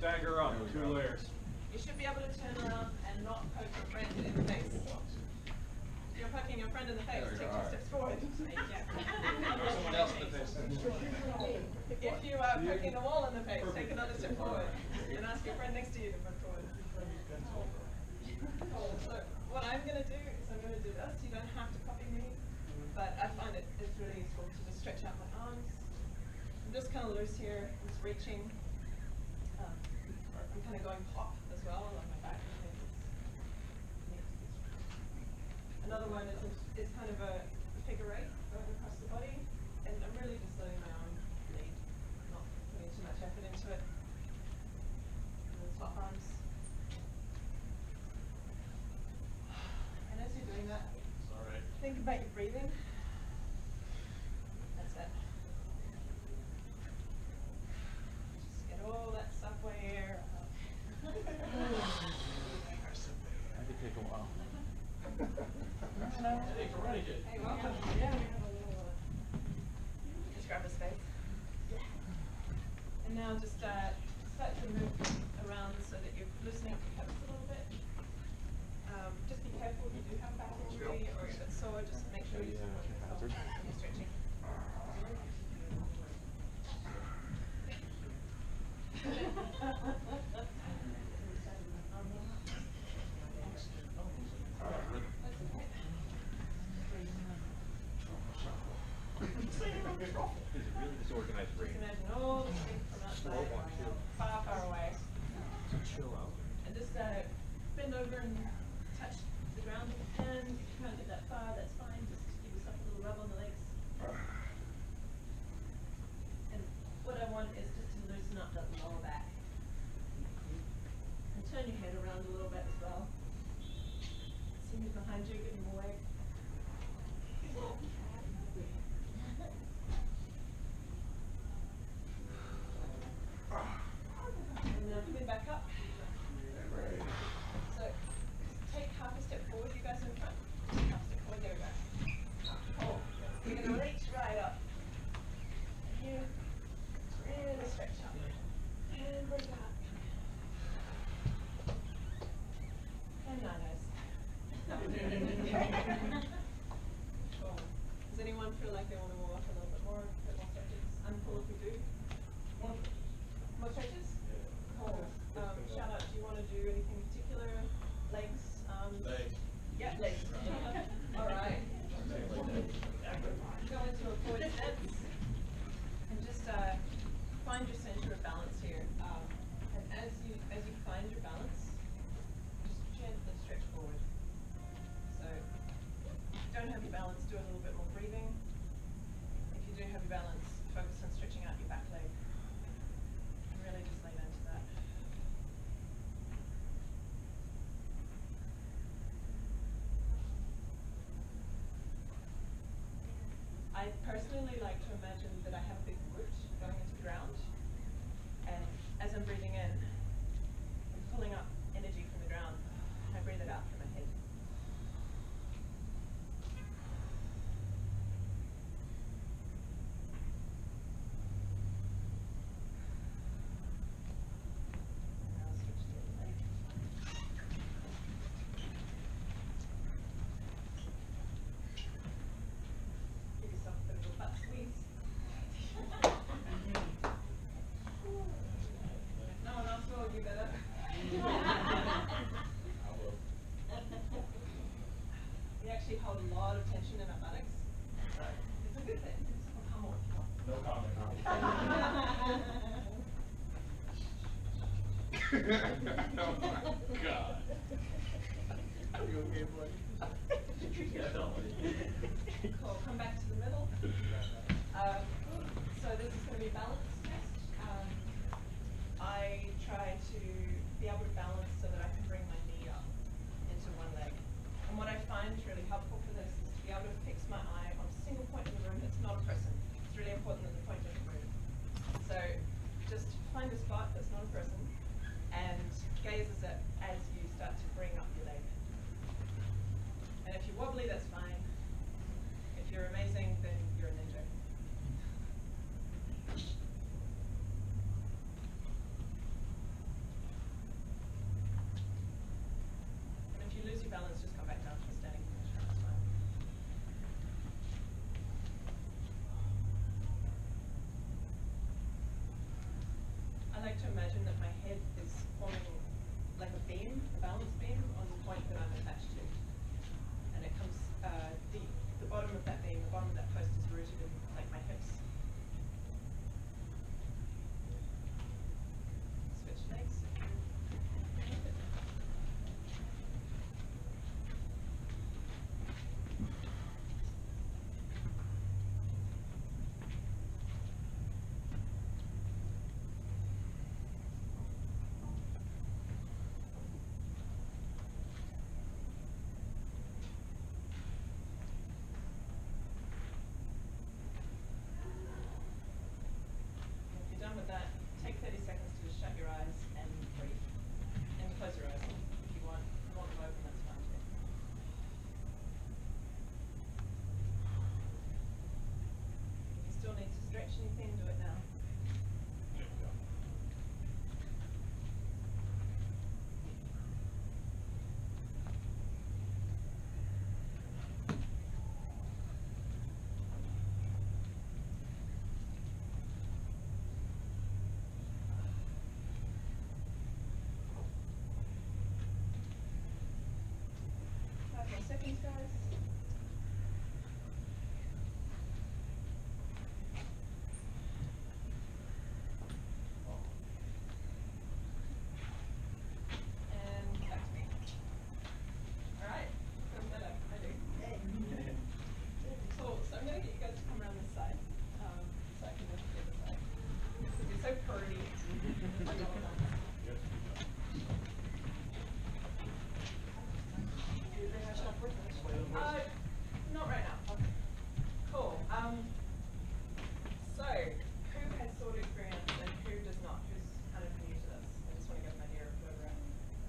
Stagger up, 2 layers. You should be able to turn around and not poke your friend in the face. If you're poking your friend in the face, take 2 steps forward. Someone else in the face. If you are poking the wall in the face, take another step forward and ask your friend next to you to move forward. So what I'm going to do is I'm going to do this. You don't have to copy me, but I find it's really useful to just stretch out my arms. I'm just kind of loose here. I'm just reaching. I'm kind of going pop as well along my back. Another one is kind of a figure 8 going across the body, and I'm really just letting my arm lead, not putting too much effort into it. And then swap arms. And as you're doing that, think about your breathing. That's it. Just get all that subway air out. That could take a while. Hey, welcome. Yeah, we have a little. Just grab a space. Yeah. And now just start to move around so that you're loosening up your hips a little bit. Just be careful if you do have back injury or if it's sore, just make sure you support yourself when you're stretching. Disorganized brain. Just imagine all the strength from outside, far, far away. Chill out. And just bend over and touch the ground with your hand. If you can't get that far, that's fine. Just give yourself a little rub on the legs. And what I want is just to loosen up that lower back. And turn your head around a little bit as well. See who's behind you, give him a wave. And now coming back up. So take half a step forward, you guys in front. Half a step forward, there we go. Oh, you're going to reach right up. And here, really stretch up. And bring it up. And nice. Cool. Does anyone feel like they want to walk a little bit more stretches? I'm full if we do. More stretches? Cool. Shout out, do you want to do anything particular? Legs? Legs. Yeah, legs. All right. Go into a forward stance and just find your center of balance here. And as you find your balance, just gently stretch forward. So if you don't have your balance, do a little bit more breathing. If you do have your balance, focus on stretching out your back leg. And really just lean into that. I personally like to imagine that I have a big root going into the ground, and as I'm breathing in, I'm pulling up energy from the ground, and I breathe it out through my head. Now switch to the other leg. Give yourself a bit of a butt squeeze. If no one else will, you better. We actually hold a lot of tension in our buttocks. It's a good thing. Come on. No comment. Oh my God. Are you okay, boy? Cool. Come back to the middle. So this is going to be a balance test. I try to be able to balance so that I can bring my knee up into one leg. And what I find really helpful for this is to be able to fix my eye on a single point in the room that's not a person. It's really important that the point doesn't move. So just find a spot that's not a person and gaze at it as you start to bring up your leg. action theme, do it now. There we go. Five more seconds, guys. And back to me. Alright, feels better, I do. Cool, so I'm going to get you guys to come around this side, so I can look at the other side. Because you're so purdy. Not right now. Okay. Cool. So, who has sword experience and who does not? Who's kind of new to this? I just want to get an idea of where we're at.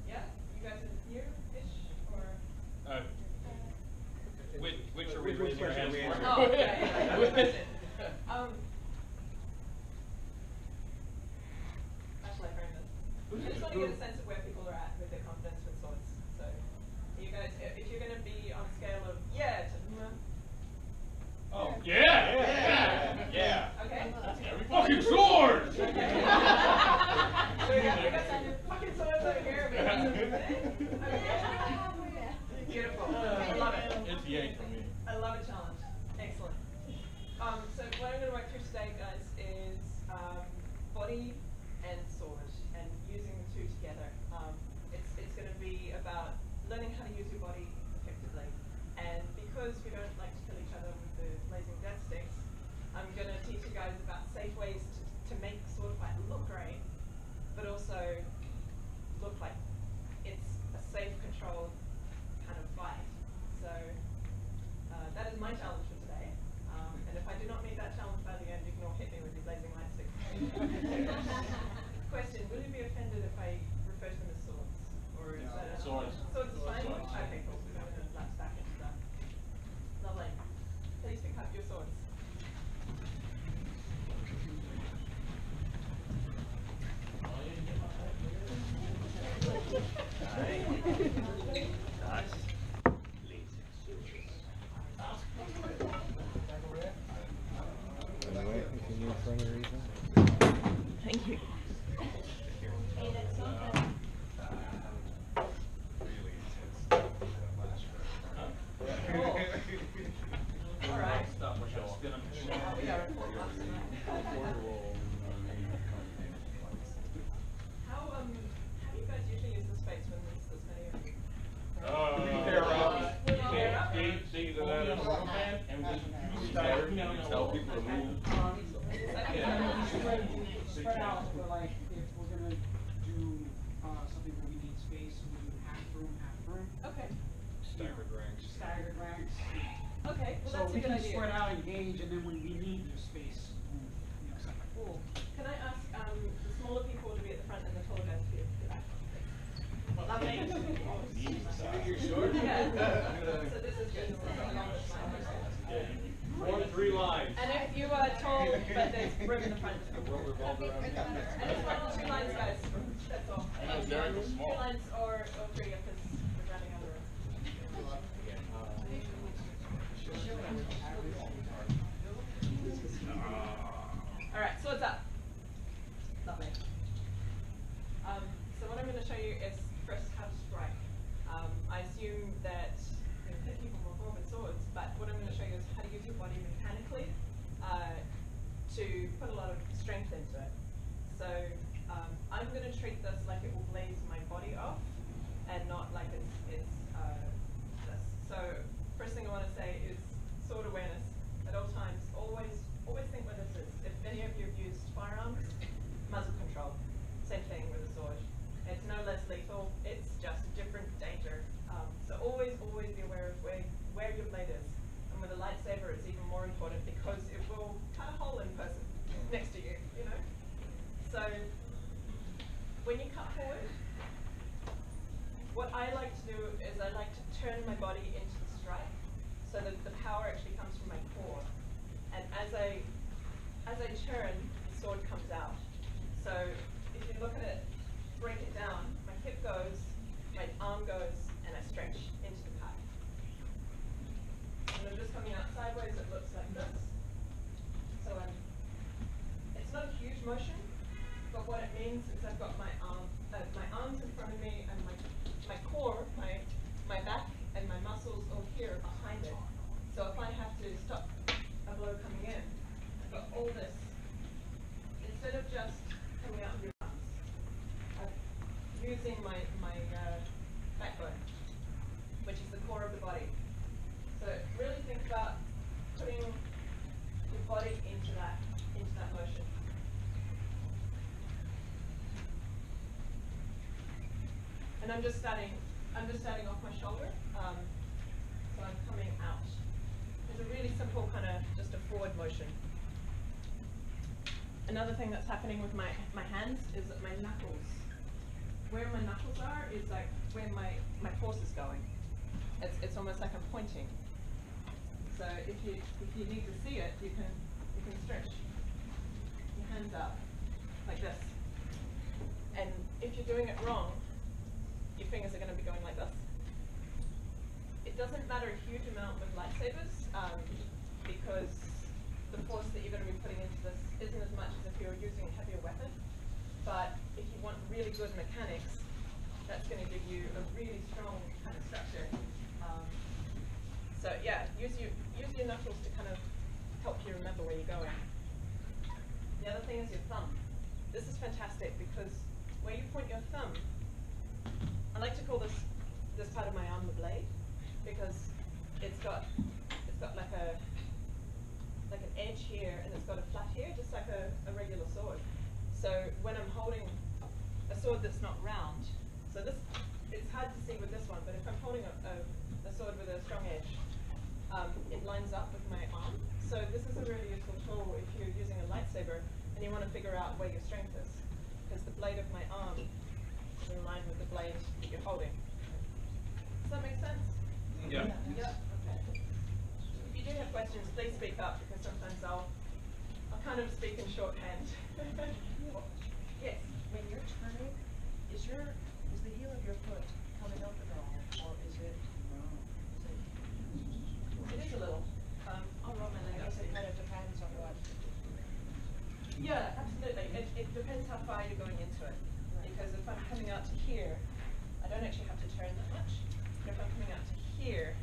Yeah? You guys are new-ish? Or? Which are we raising our hands for? Oh, yeah. How shall I frame this? I just want to get a sense of where people are at with their confidence with swords. So, you guys, if you're going to be on a scale of yeah to Oh, yeah! okay. Every fucking sword! So we got some fucking swords over here. Beautiful. I love it. It's yay for me. I love a challenge. Excellent. So what I'm going to work through today, guys, is body and sword, and using the two together. It's going to be about learning how to use your body effectively. And because we don't like to kill each other with the blazing death sticks, I'm going to teach you guys about safe ways to make sword fight look great, but also look like it's a safe, controlled kind of fight. So that is my challenge for today. And if I do not meet that challenge by the end, you can all hit me with your blazing light sticks. Question, will you be offended if I refer to them as swords? Or is that Swords. Swords is fine? Swords. Okay, cool. So I'm going to lapse back into that. Lovely. Please pick up your swords. Anyway, if you need for any reason. Thank you. All right. Stop, we're gonna spin them. We are in full class tonight. How do you guys usually use the space when there's this many of you? See the rubber band, and we start, tell people to move. Spread out, but like if we're gonna do something where we need space, we do half room. Okay. Staggered ranks. Staggered ranks. Okay, well So that's a we good can idea. spread out, engage, and then when we need the space, stuff like that. Cool. Can I ask the smaller people to be at the front and the taller guys to be at the back? Lovely. You're sure? Yeah. So this is good. This is the longest line. Form 3 lines. And if you are tall, but there's room in the front. And it's not 2 lines, guys. That's all. I know Derek was 2 small. lines or 3 if we're running out of room. All right, swords up. Lovely. So what I'm going to show you is first how to strike. I assume that people perform with swords, but what I'm going to show you is how to use your body mechanically to put a lot of strength into it. So I'm going to treat this like it will blaze my body off, and not like it's this. So first thing I want to say is sword awareness at all times. Always think where this is. If any of you have used firearms, muzzle control, same thing with a sword. It's no less lethal. It's just a different danger. So always be aware of where your blade is. And with a lightsaber, it's even more important because it will cut a hole in person next to you. You know. So when you cut forward, what I like to do is I like to turn my body into the strike, so that the power actually comes from my core. And as I as I turn, the sword comes out. So if you look at it, break it down, my hip goes, my arm goes, and I stretch into the cut. And I'm just coming out sideways, it looks like this. So it's not a huge motion, but what it means is I've got my arms in front of me, and my core, my back, and my muscles over here behind it. So if I have to stop a blow coming in, I've got all this. Instead of just coming out of your arms, I'm using my backbone, which is the core of the body. So really think about putting your body into that motion. And I'm just starting off my shoulder. So I'm coming out. It's a really simple kind of just a forward motion. Another thing that's happening with my hands is that my knuckles, where my knuckles are is like where my force is going. It's almost like I'm pointing. So if you need to see it, you can stretch your hands out like this. And if you're doing it wrong, your fingers are going to be going like this. It doesn't matter a huge amount with lightsabers because the force that you're going to be putting into this isn't as much as if you're using a heavier weapon. But if you want really good mechanics, that's going to give you a really strong kind of structure. So yeah, use your knuckles to kind of help you remember where you're going. The other thing is your thumb. This is fantastic because where you point your thumb, I like to call this part of my arm the blade because it's got like an edge here and it's got a flat here, just like a regular sword. So when I'm holding a sword that's not round, so it's hard to see with this one, but if I'm holding a sword with a strong edge, it lines up with my arm. So this is a really useful tool if you're using a lightsaber and you want to figure out where your strength is, because the blade of my arm is in line with the blade that you're holding. Does that make sense? Yeah. Yeah. Okay. If you do have questions, please speak up because sometimes I'll kind of speak in shorthand. Yes. When you're turning, is the heel of your foot coming up at all, or is it? It is a little. I'll roll my leg I up. guess it kind of depends on what. Yeah, absolutely. It depends how far you're going into it. Because if I'm coming out to here, I don't actually have to turn that much. But if I'm coming out to here,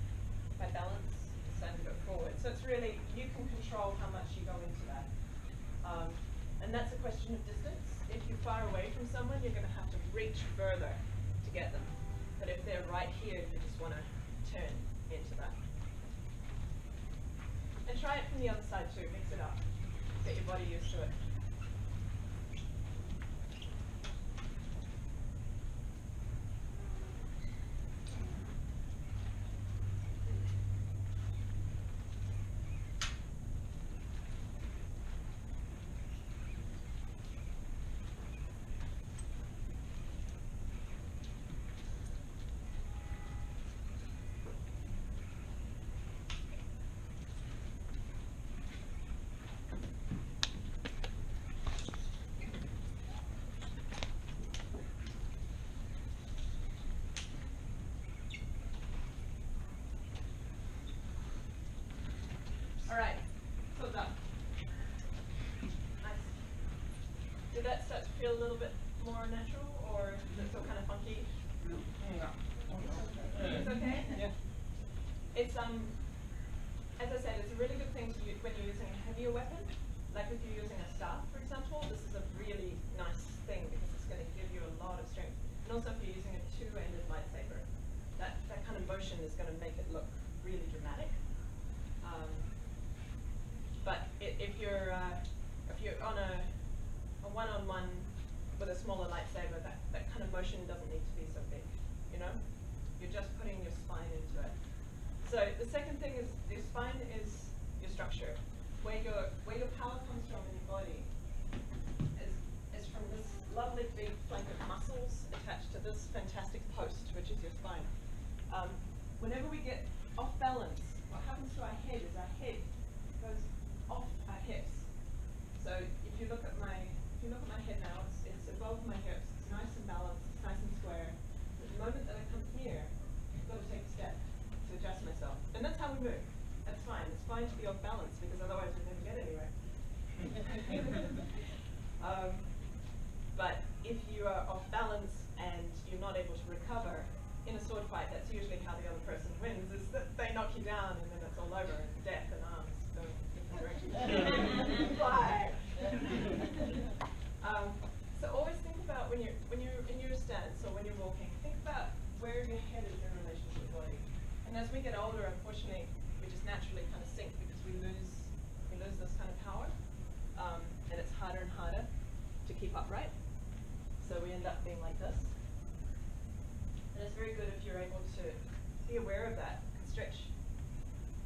my balance is starting to go forward. So it's really, you can control how much you go into that. And that's a question of distance. If you're far away from someone, you're going to have to reach further to get them. But if they're right here, you just want to turn into that. And try it from the other side too, mix it up. Get your body used to it. All right, so done. Nice. Did that start to feel a little bit more natural, or is it still kind of funky? It's okay? Yeah. It's, as I said, it's a really good thing to use when you're using a heavier weapon. Like if you're using a staff, for example, this is a really nice thing because it's going to give you a lot of strength. And also if you're using a two-ended lightsaber, that kind of motion is going to make it look really dramatic. But if you're on a one-on-one with a smaller lightsaber, that kind of motion doesn't need to be so big, you know? You're just putting your spine into it. So the second thing is your spine is your structure. Where your power comes from in your body is from this lovely big flank of muscles attached to this fantastic post, which is your spine. Whenever we get off balance, what happens to our head is our head goes off our hips. wrong move. That's fine. It's fine to be off balance because otherwise you'd never get anywhere. But if you are off balance and you're not able to recover in a sword fight, that's usually how the other person wins. Is that they knock you down and then it's all over and death and arms go different directions. Fly. So always think about when you're in your stance or when you're walking, think about where your head is in relation to your body. And as we get older, unfortunately, we just naturally kind of sink because we lose this kind of power, and it's harder and harder to keep upright. So we end up being like this. And it's very good if you're able to be aware of that and stretch.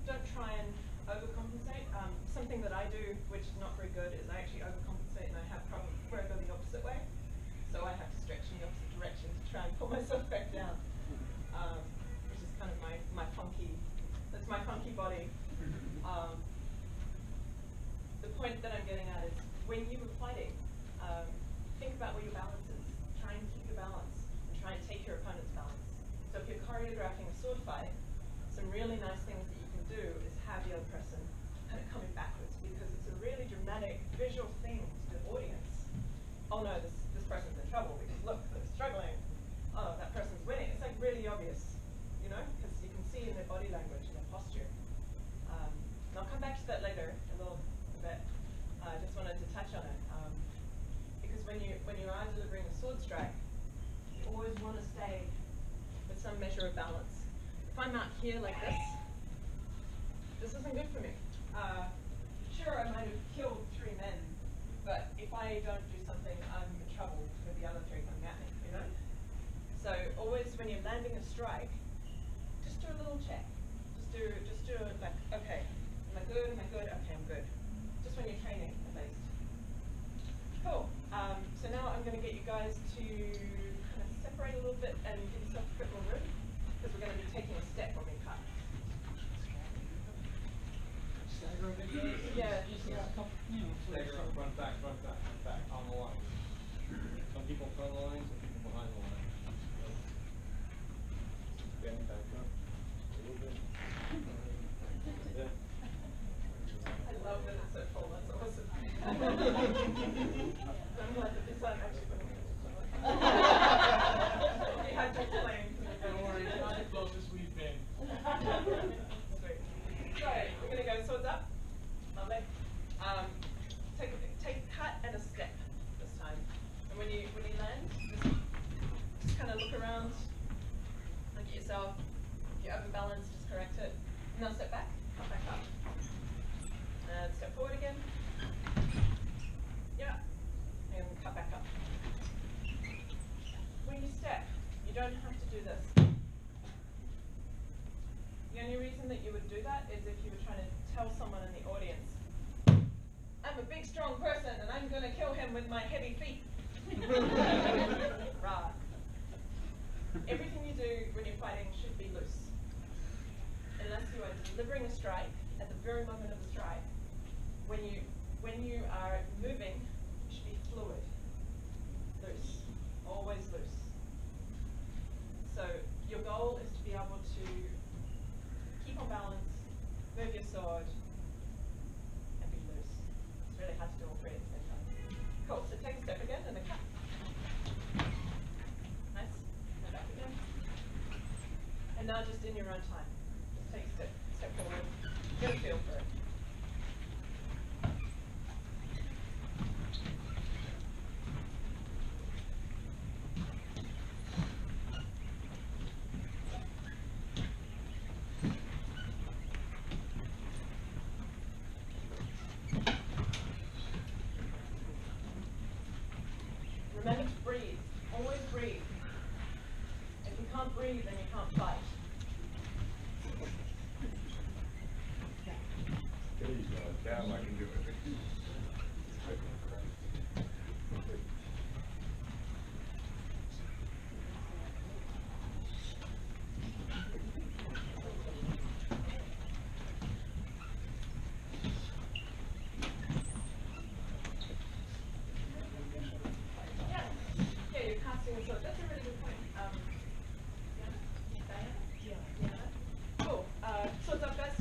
Don't try and overcompensate. Something that I do, which is not very good, is I actually overcompensate and I have problems where I go the opposite way. So I have to stretch in the opposite direction to try and pull myself back down, which is kind of my funky, that's my funky body. The point that I'm getting at is when you were fighting, think about where your balance is. Try and keep your balance and try and take your opponent's balance. So if you're choreographing a sword fight, some really nice things that you can do is have the other person kind of coming backwards because it's a really dramatic visual thing to the audience. Oh no, this person's in trouble because look, they're struggling. Oh, that person's winning. It's like really obvious, you know, because you can see in their body language and their posture. And I'll come back to that later a little bit. I just wanted to touch on it because when you are delivering a sword strike, you always want to stay with some measure of balance. If I'm out here like this isn't good for me. Sure, I might have killed 3 men, but if I don't do something, I'm in trouble with the other 3 coming at me, you know? So always when you're landing a strike, just do a little check. Just do it like, okay, am I good? Am I good? Okay, I'm good. Just when you're training, at least. Cool. So now I'm going to get you guys to kind of separate a little bit and give yourself a bit more room, because we're going to be taking a step when we cut. Stagger a bit. Yeah. Just a couple, Stagger up, front, back, on the line. Some people front the line, some people behind the line. Bend back up a little bit. Yeah. I love that it's so full. That's awesome. I'm glad that this one actually put me. You had to explain. Don't worry, it's not the closest we've been. Sweet. So we're going to go swords up. Lovely. Take a cut and a step this time. And when you land, just kind of look around, look at yourself. If you're overbalanced, just correct it. And now step back, cut back up. And step forward again. Yeah. And cut back up. When you step, you don't have to do this. The only reason that you would do that is if you were trying to tell someone in the audience, I'm a big, strong person and I'm going to kill him with my heavy feet. Rah. Everything you do when you're fighting should be loose. Unless you are delivering a strike at the very moment of the strike. When you are moving, it should be fluid. Loose. Always loose. So your goal is to be able to keep on balance, move your sword, and be loose. It's really hard to do all 3 at the same time. Cool, so take a step again and a cut. Nice. Go back again. And now just in your own time. Just take a step forward. Get a feel for it. Remember to breathe. Always breathe. If you can't breathe, then you can't fight. There you go. Now I can do it. Yeah, you're casting a sword. That's a really good point. Diana? Cool. Swords up, guys.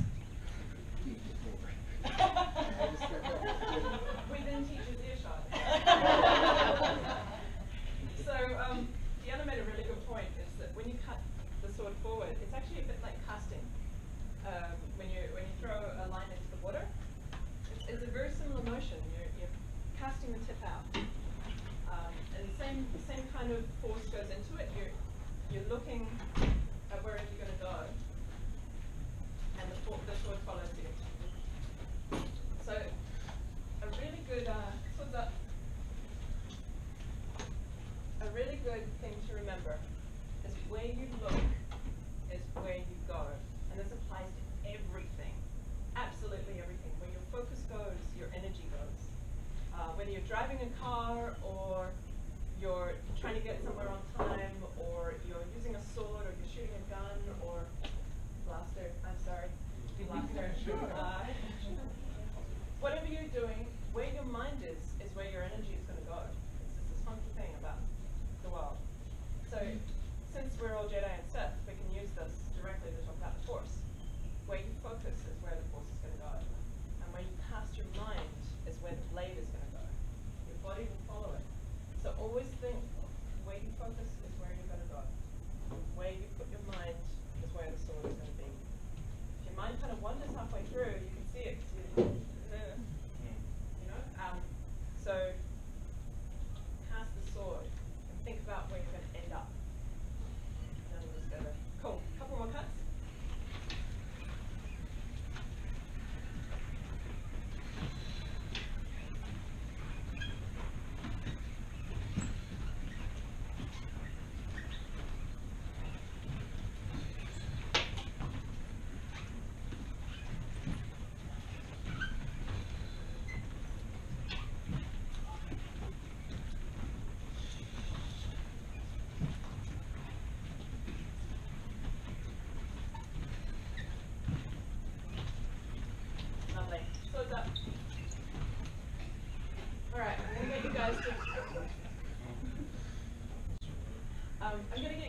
it's actually a bit like casting. When you throw a line into the water, it's a very similar motion. You're casting the tip out, and the same kind of force goes into it. You're looking at where you're going to go, and the sword follows you. So a really good a really good thing to remember is where you look is where you go, and this applies to everything, absolutely everything. Where your focus goes, your energy goes. Whether you're driving a car, or you're trying to get somewhere on time, or you're using a sword, or you're shooting a gun, or blaster. I'm sorry, blaster. Whatever you're doing, where your mind is where your energy is going to go. It's just this funky thing about the world. So, since we're all Jedi and Sith, we can use this directly to talk about the Force. Where you focus is where the Force is going to go. And where you cast your mind is where the blade is going to go. Your body will follow it. So always think, where you focus is where you're going to go. Where you put your mind is where the sword is going to be. If your mind kind of wanders halfway through, you can see it. So cast the sword and think about where you're going to end up. And then we'll just go there. Cool. Couple more cuts. Lovely. So it's up. Alright, I'm going to get you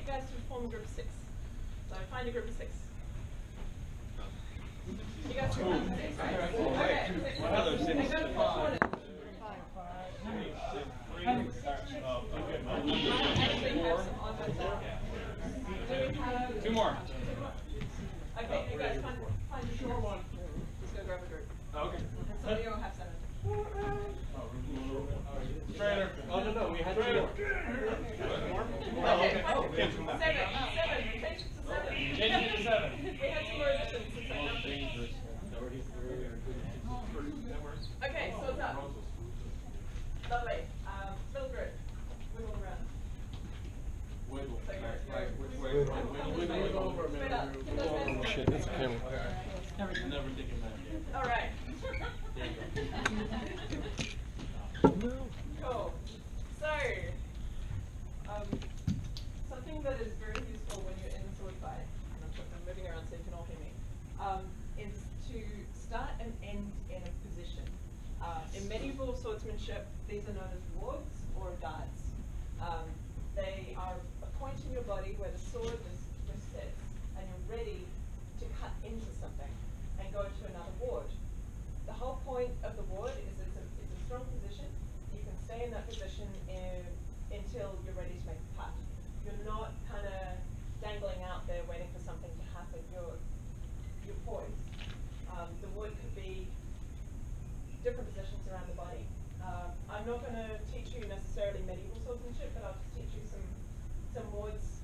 guys to form a group of 6. So find a group of 6. You guys can find 6, right? Okay. And go to 4 corners. Two more. Okay, you guys find a short one. Let's go grab a group. Okay. And somebody will have 7. Trailer. Oh, no, we had 2 more. Okay. 7. Change it to 7. Change it to 7. We had 2 more additions since I numbers. Okay, so it's up. Lovely. Middle group. Wiggle around. Wiggle. So Which way? Wiggle. Straight up. Oh shit, that's a camera. Never thinking that. All right. Cool. So, something that is very useful when you're in the sword fight, and I'm moving around so you can all hear me, is to start and end in a position. In medieval swordsmanship, these are known as wards or darts. They are a point in your body where the sword just sits, and you're ready to cut into something and go to another ward. The whole point of the ward is it's a strong position. You can stay in that position until you're ready to make a cut. You're not kind of dangling out there waiting for something to happen. You're poised. The ward could be different positions around the body. I'm not going to teach you necessarily medieval swordsmanship, but I'll just teach you some wards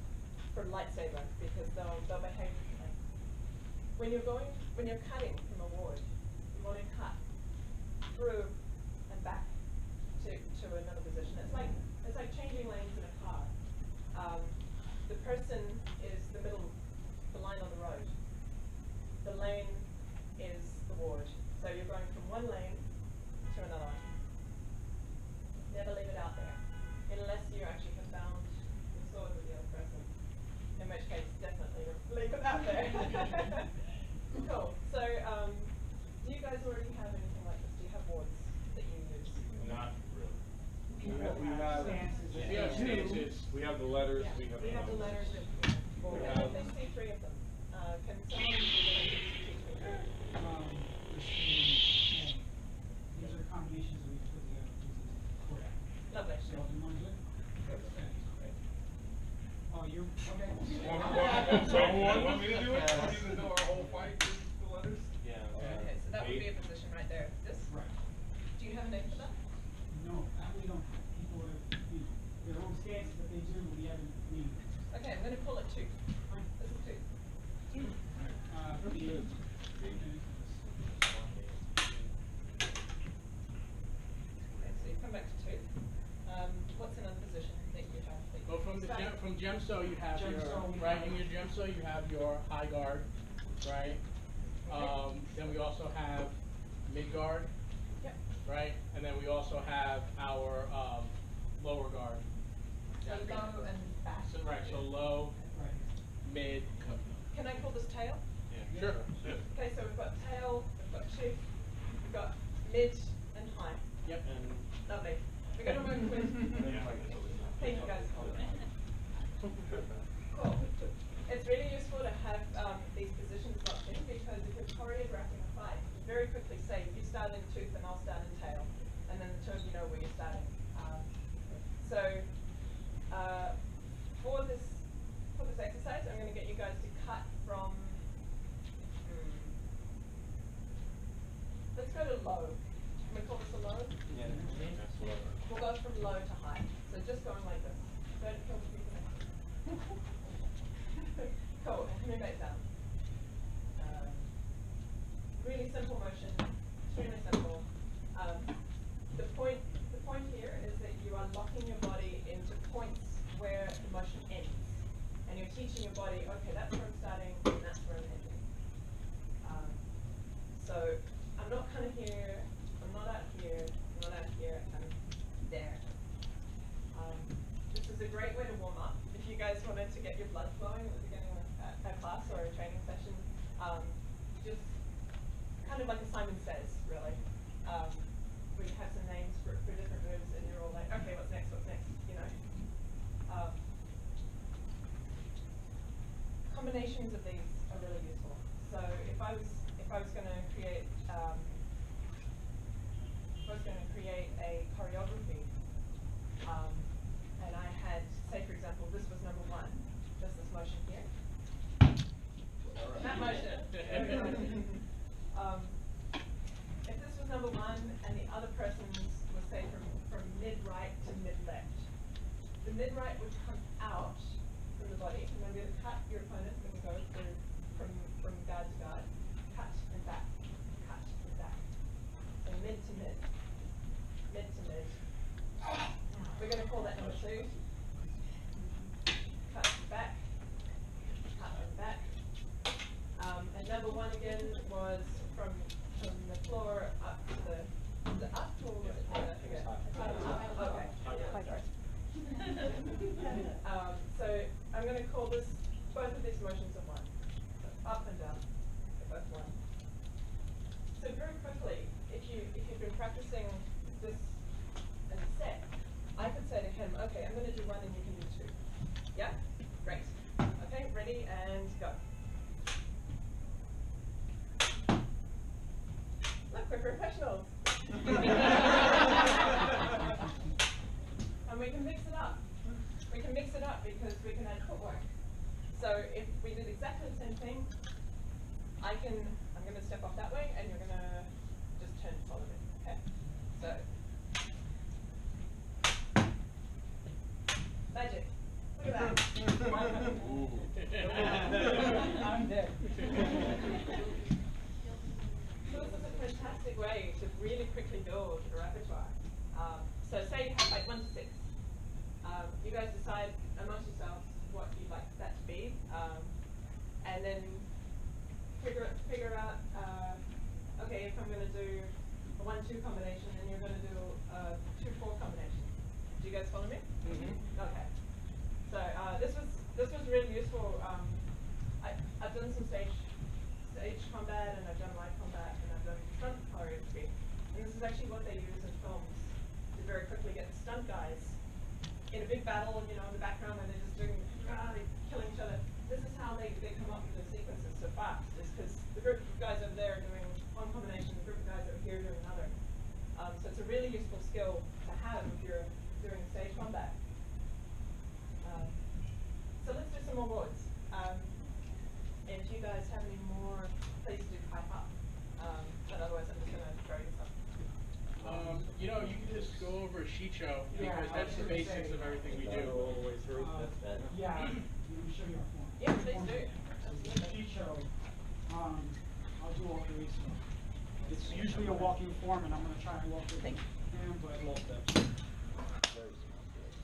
for lightsaber, because they'll behave differently. When you're cutting from a ward, you want to cut through and back to another position. It's like changing lanes in a car. The person is the line on the road. The lane is the ward. So you're going from one lane to another one. Never leave it out there, unless you actually have bound your sword with the other person, in which case definitely leave it out there. Cool. So, do you guys already have anything like this? Do you have wards that you use? Not really. We have stances. We have the letters. Yeah. We have the letters. me to do it? Want me to do our whole fight with the letters? Yeah. Okay, so that would be a position right there. This? Right. Do you have a name for that? No, that we don't have. People have, you know, their own stance that they do, we haven't named it. Okay, I'm going to call it 2. This is 2. The- Okay, so you come back to 2. What's another position that you have? That you Well, from the start- from Gemso you have Gemso, your we right have- in your Gemso you have your high guard, right? Then we also have mid guard, Yep. right? And then we also have our lower guard. So low and back. So, right, so low, Right. mid. Can I call this tail? Yeah. Sure. Okay, so we've got tail, we've got chief, we've got mid and high. Yep. And Lovely. We're going to work with. Thank you guys. Cool. It's really useful to have these positions locked in because if you're choreographing a fight, you very quickly say you start in tooth and I'll start in tail, and then the two of you know where you're starting. For this exercise, I'm going to get you guys to cut from. Let's go to low. Can we call this a low? yeah, that's what We'll go from low to high. So just going like this. Don't kill the people. Cool. Let me make that. Really simple motion. Extremely simple. The point here is that you are locking your body into points where the motion ends. And you're teaching your body, okay, that's where I'm starting and that's where I'm ending. So I'm not kind of here, I'm not out here, I'm not out here, I'm there. This is a great way to warm up. If you guys wanted to get your blood flowing at the beginning of a class or a training session, just kind of like a Simon Says, really. Where you have some names for different moves and you're all like, okay, what's next, you know? Combinations of these are really useful. So if I was going to create a choreography, and I had, say for example, this was number 1, just this motion here. That motion. If this was number 1 and the other person's was say from mid right to mid left, the mid right would come out from the body. You're going to be able to cut your opponent when you go through from guard to guard. Cut and back. Cut and back. So mid to mid. Mid to mid. We're going to call that number 2. Cut and back. Cut and back. And number 1 again was from the floor up to the up or was it up? Okay. So I'm going to call this both of these motions at once. So up and down. They're both one. So very quickly, if you've been practicing this as a set, I could say to him, okay, I'm going to do 1 and you can do 2. Yeah? Great. Okay, ready and go. Look, we're professionals. And we can mix it up. We can mix it up because we can add footwork. So if we did exactly the same thing, I'm going to step off that way and you're going to just turn to follow me. Okay? So. Magic. Look at that. I'm dead. So this is a fantastic way to really quickly build a repertoire. So say you have like 1 to 6. You guys decide amongst yourselves what you'd like that to be, and then figure out. Okay, if I'm going to do a 1-2 combination, then you're going to do a 2-4 combination. Do you guys follow me? Mm-hmm. Okay. So this was really useful. I've done some stage combat and I've done live combat and I've done stunt choreography. And this is actually what they use in films to very quickly get the stunt guys in a big battle, you know, in the background where they're just doing, they're killing each other. This is how they come up with the sequences so fast, is because the group of guys over there are doing one combination, the group of guys over here are doing another. So it's a really useful skill to have if you're doing stage combat. So let's do some more words. In you guys have any more places to pipe up. But otherwise I'm just gonna throw you some. You know, you can just go over a sheet show Yeah, because that's the basics of everything we do. All the way through. Yeah, let me show you our form. Yeah, please Form- do. Absolutely. Sheet show, I'll do all three, so. It's usually a walking form, and I'm gonna try and walk with him, but. Small steps. Very small steps.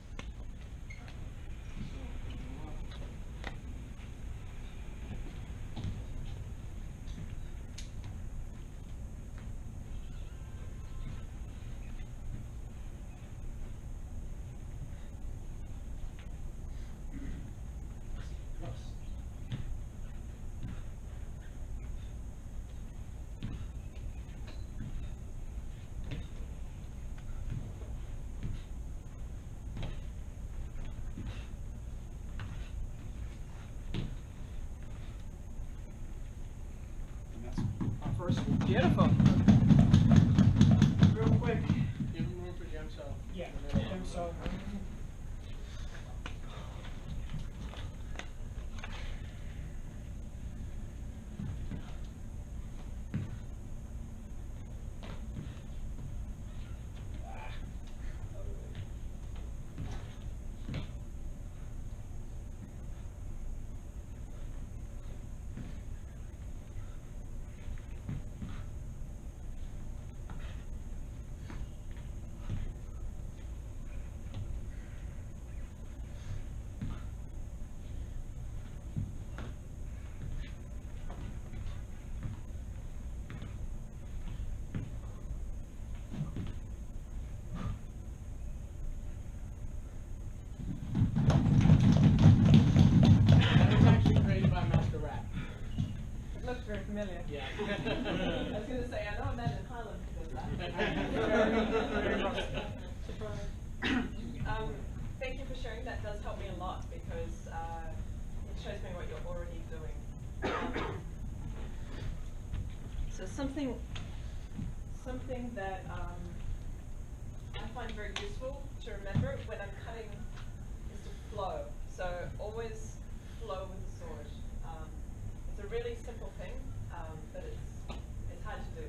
And that's our first one. Beautiful. Real quick. Give them room for gem cell. Yeah, and so. That was actually created by Master Rat. It looks very familiar. Yeah. I was gonna say, I know a man in Highland who does that. Thank you for sharing. That does help me a lot because it shows me what you're already doing. So something that I find very useful to remember when I'm cutting is to flow. So always flow with the sword. It's a really simple thing, but it's hard to do.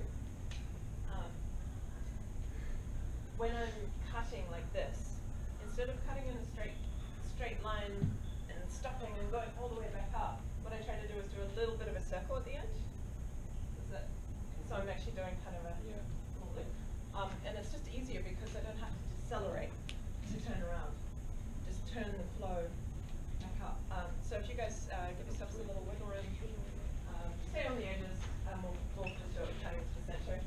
When I'm cutting like this, instead of cutting in a straight line and stopping and going all the way back up, what I try to do is do a little bit of a circle at the end. So I'm actually doing kind of a little loop. And it's just easier because I don't have to decelerate to turn around. Just turn the flow back up. So if you guys give yourselves a little wiggle room, stay on the edges, and we'll just do it cutting to the center.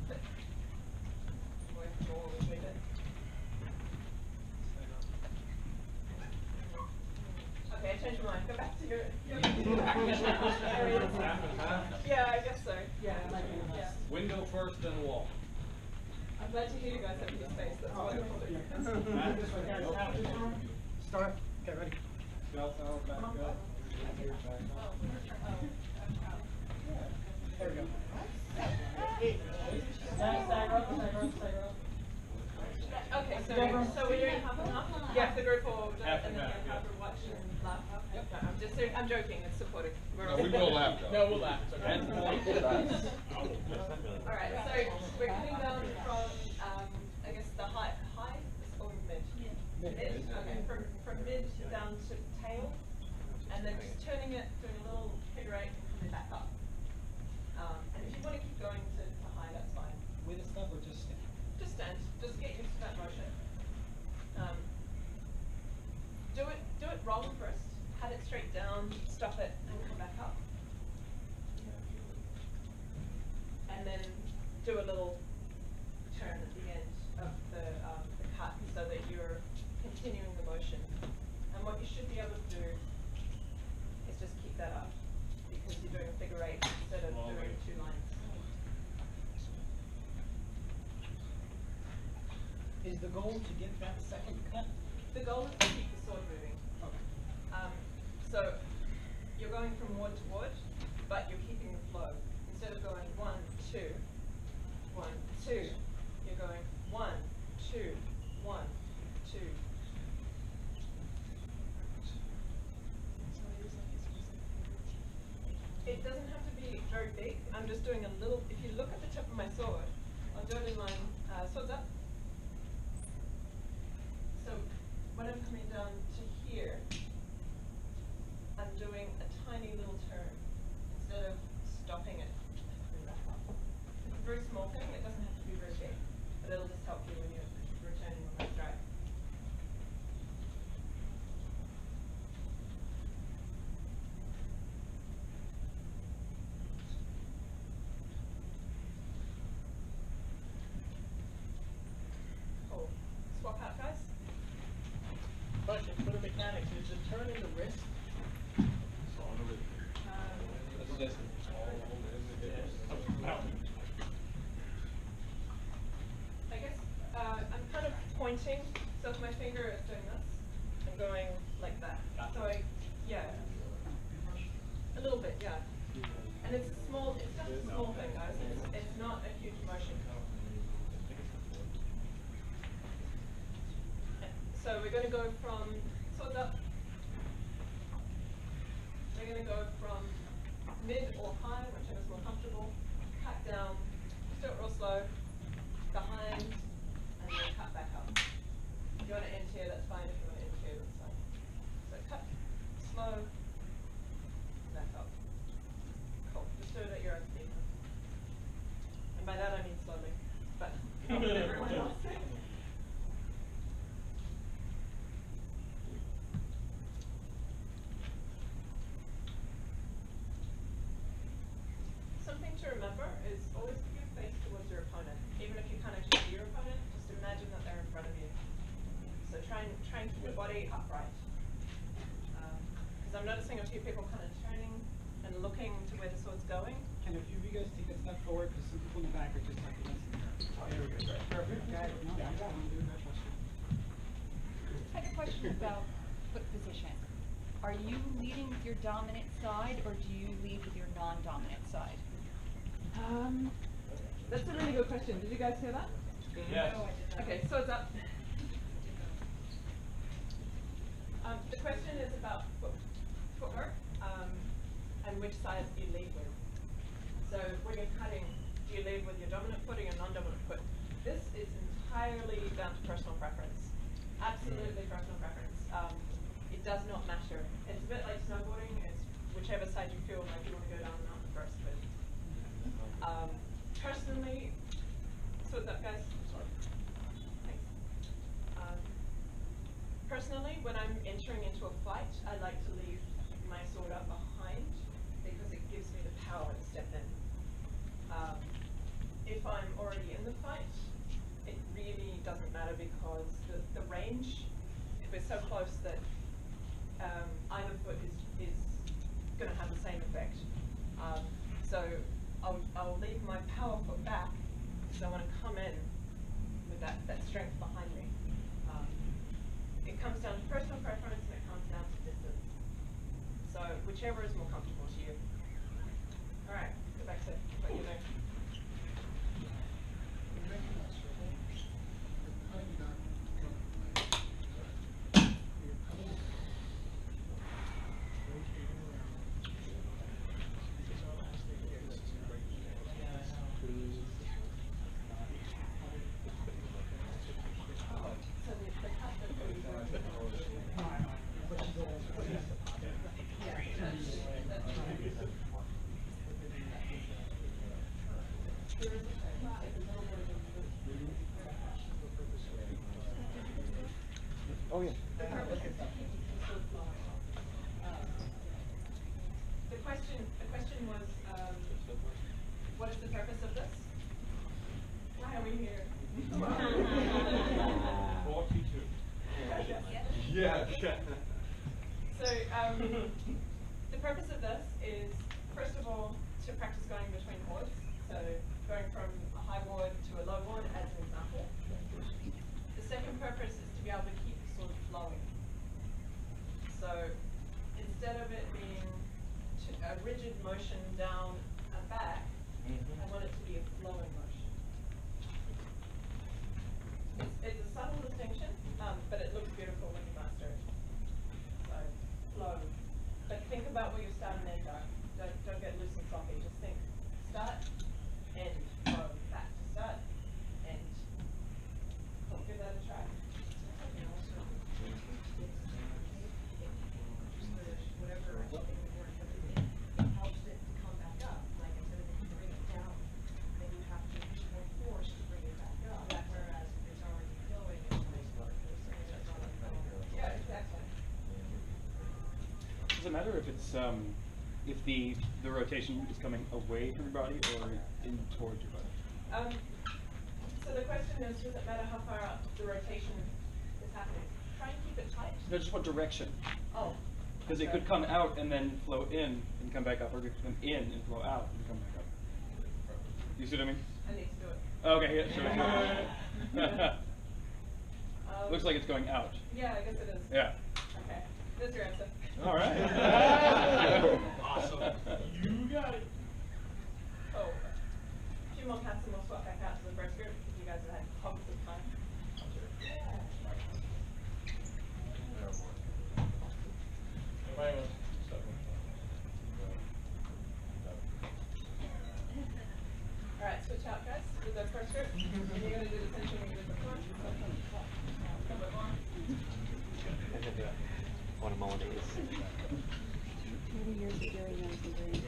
But more we leave it. Okay, I changed my mind. Go back to your Yeah, I guess so. Yeah. Window first, then wall. I'm glad to hear you guys have your space. That's wonderful. This way, guys, out this room. Start. Okay, ready. South out, back up. Here, back up. There we go. Stagger up. Okay, so we're doing half and half? Yeah, the group will do it, Half and and then half, you have to watch and laugh. No, I'm joking, it's supportive. No, we will laugh though. No, we'll laugh. It's okay. Alright, so we're coming down from, I guess the high, or mid? Mid, okay, from mid down to tail, and then just turning it, doing a little figure eight, and coming back up. And if you want to keep going to high, that's fine. With a step or just stand? Just stand. Just get used to that motion. Do it wrong first. Head it straight down. Stop it, and come back up. And then do a little turn at the end of the cut, so that you're continuing the motion. And what you should be able to do is just keep that up, because you're doing a figure eight instead of doing 2 lines. Is the goal to get that second cut? The goal is to keep the sword moving. So you're going from ward to ward, but you're keeping the flow. Instead of going 1, 2, 1, 2, you're going 1, 2, 1, 2. It doesn't have to be very big. I'm just doing a little, if you look at the tip of my sword, I'll do it in line, swords up. So when I'm coming down to here, I'm doing a tiny little turn instead of stopping it and coming back up. It's a very small thing. It doesn't have to be very big, but it'll just help you when you're returning on my strike. Cool. Swap out, guys. Question for the mechanics, is the turn in the wrist? I guess I'm kind of pointing, so if my finger is doing this, I'm going like that. So yeah, a little bit, yeah. And it's small, it's just a small thing, guys. It's not a huge motion. So we're going to go from swords up. We're going to go from mid or high, whichever's more comfortable. Cut down, just do it real slow, behind, and then cut back up. If you want to end here, that's fine. If you want to end here, that's fine. So cut, slow, back up. Cool. Just do it at your own speed. And by that I mean slowly, but not with everyone else. Something to remember is always keep your face towards your opponent. Even if you can't actually see your opponent, just imagine that they're in front of you. So try and keep your body upright. Because I'm noticing a few people kind of turning and looking to where the sword's going. Can a few of you guys take a step forward, because some people in the back are just like against the mirror. There we go. Perfect. Okay. No, you got one, dude. I trust you. I have a question about foot position. Are you leading with your dominant side, or do you lead with your non-dominant side? That's a really good question. Did you guys hear that? Yes. Okay, swords up. The question is about footwork and which side you lead with. So when you're cutting, do you lead with your dominant foot or your non-dominant foot? This is entirely down to personal preference. Absolutely personal preference. It does not matter. It's a bit like snowboarding. It's whichever side you feel like you want to go down the mountain first with. Personally, swords up, guys. Thanks. Personally, when I'm entering into a fight, I like to leave my sword up behind because it gives me the power to step in. If I'm already in the fight, it really doesn't matter because the range, if we're so close that either foot is going to have the same effect. So I'll leave my power foot back because I want to come in with that strength behind me. It comes down to personal preference and it comes down to distance. So whichever is more comfortable to you. All right, go back to what you're doing. Oh yeah. The question was, what is the purpose of this? Why are we here? 42. Yes. Yeah. So, the purpose of this is, first of all, to practice going between wards. So, going from a high ward to a low ward, as an example. The second purpose is to be able to keep the sword flowing. So, instead of it being a rigid motion down and back, I want it to be a flowing motion. It's a subtle distinction, but it looks beautiful when you master it. So, flow. But think about where your start and end are. Don't get loose it matter if it's if the rotation is coming away from your body or in towards your body? So the question is, does it matter how far up the rotation is happening? Try and keep it tight. No, just what direction? Oh. Because it could come out and then flow in and come back up, or it could come in and flow out and come back up. You see what I mean? I need to do it. Okay, yeah, sure. Looks like it's going out. Yeah, I guess it is. Yeah. Okay. There's your answer. All right. Awesome. You got it. Oh. A few more cats and we'll swap back out to the first group because you guys have had hogs of time. Anybody wants to Alright, switch out guys with the first group. And you're going to do the same thing you did before. One of Molyneux's. 30 years of doing those and doing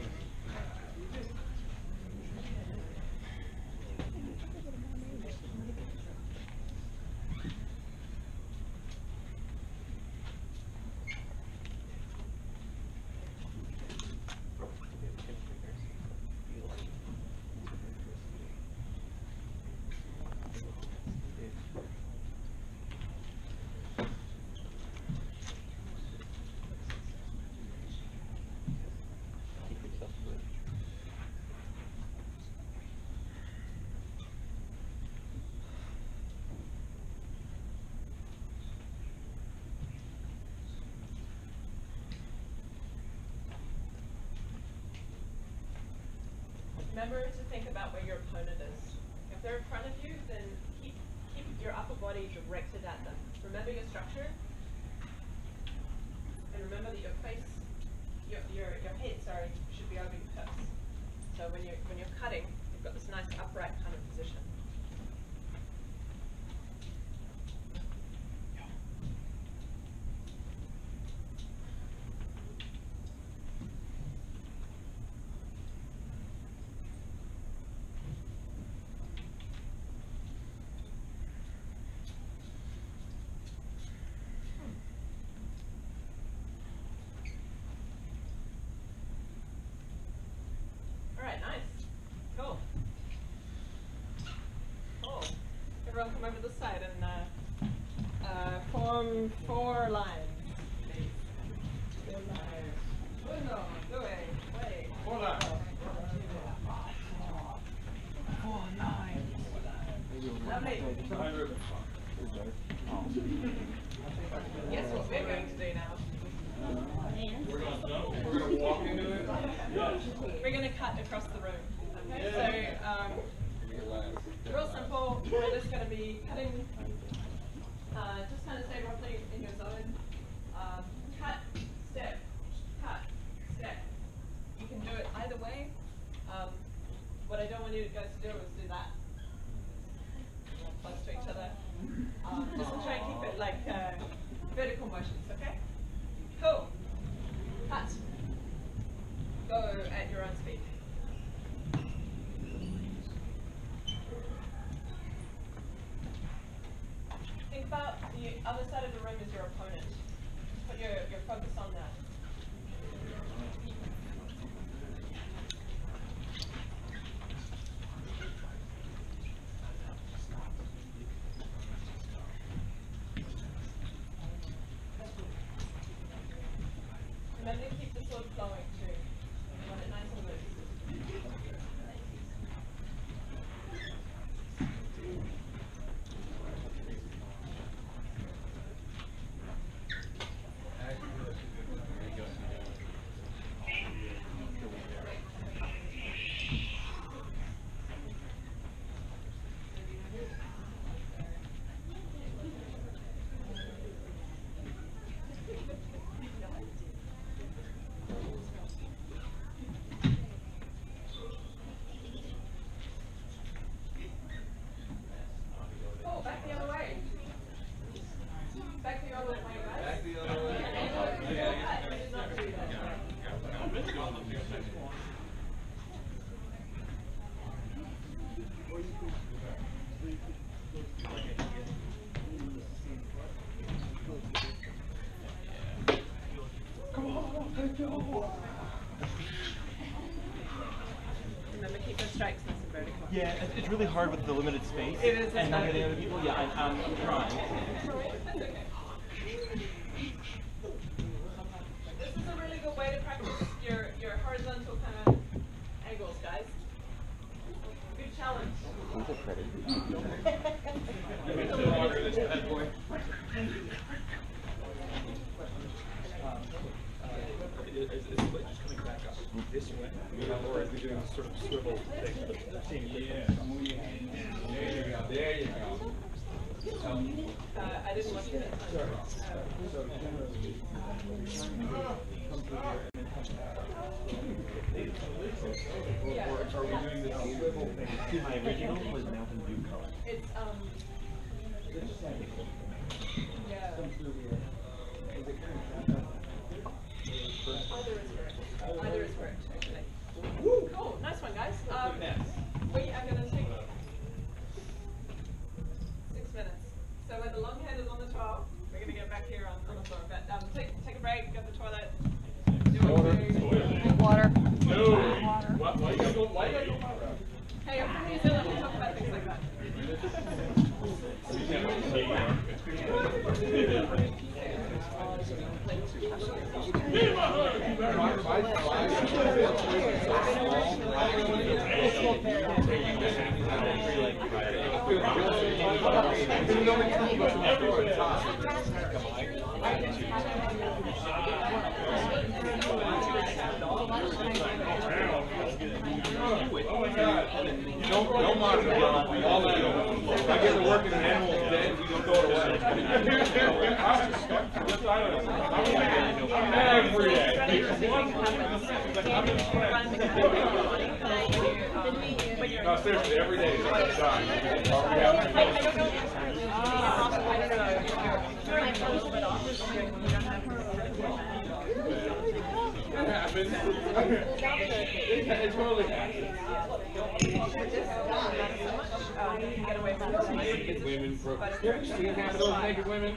Remember to think about where your opponent is. If they're in front of you, then keep your upper body directed at them. Remember your structure, and remember that your face, your head, sorry, should be over your hips. So when you're cutting, you've got this nice upright kind of position. Alright, nice. Cool. Cool. Everyone come over this side and form 4 lines. Four lines. Uno, due, way. 4 lines. Lovely. Guess what we're going to do now? We're gonna walk into it. We're going to cut across the room. Okay, so real simple. We're just going to be cutting. Just kind of stay roughly in your zone. Cut, step, cut, step. You can do it either way. What I don't want you guys to do is do that. Close to each other. Just to try and keep it like vertical motions. Okay. Cool. Cut. Go at your own speed. Think about the other side of the room as your opponent. Put your focus on that. Remember to keep the sword flowing too. You want it nice and loose. Oh, back the other way. Back the other way, guys. Back the other way. Come on, take Remember, keep those strikes nice and vertical. Yeah, it's really hard with the limited space. It is, and not isn't it? getting other people. Yeah, I'm trying. That's okay. This is a really good way to practice your horizontal kind of angles, guys. Good challenge. These are pretty. Is the split just coming back up this way? Or is it doing this sort of swivel thing? Yeah. There you go. There you go. I didn't want you to. Yeah. Are we doing this swivel thing? See, my original was Mountain Dew color. It's yeah. Either is correct, actually. Cool, nice one, guys. We are going to take 6 minutes. So when the long hand is on the 12, we're going to get back here on the floor. But take a break, go to the toilet. Water. No. Water. Why you gotta go my route? Hey, I'm from New Zealand. We talk about things like that. Don't monitor it. All I know. If I get to work and an animal's dead, we don't throw it away. Every day. No, seriously, every day it's like dying. It happens. It totally happens. Naked women, you ever seen half of those naked women?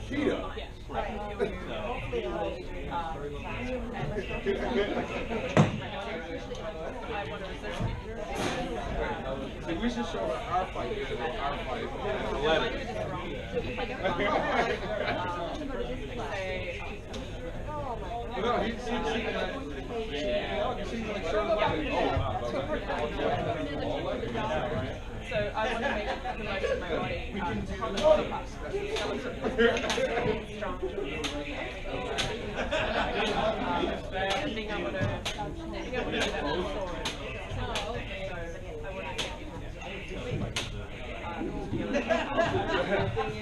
Cheetah. See, we should show our fight. Our fight. 11. No, he seems like so I want to make the most of my body. Being able to do that before.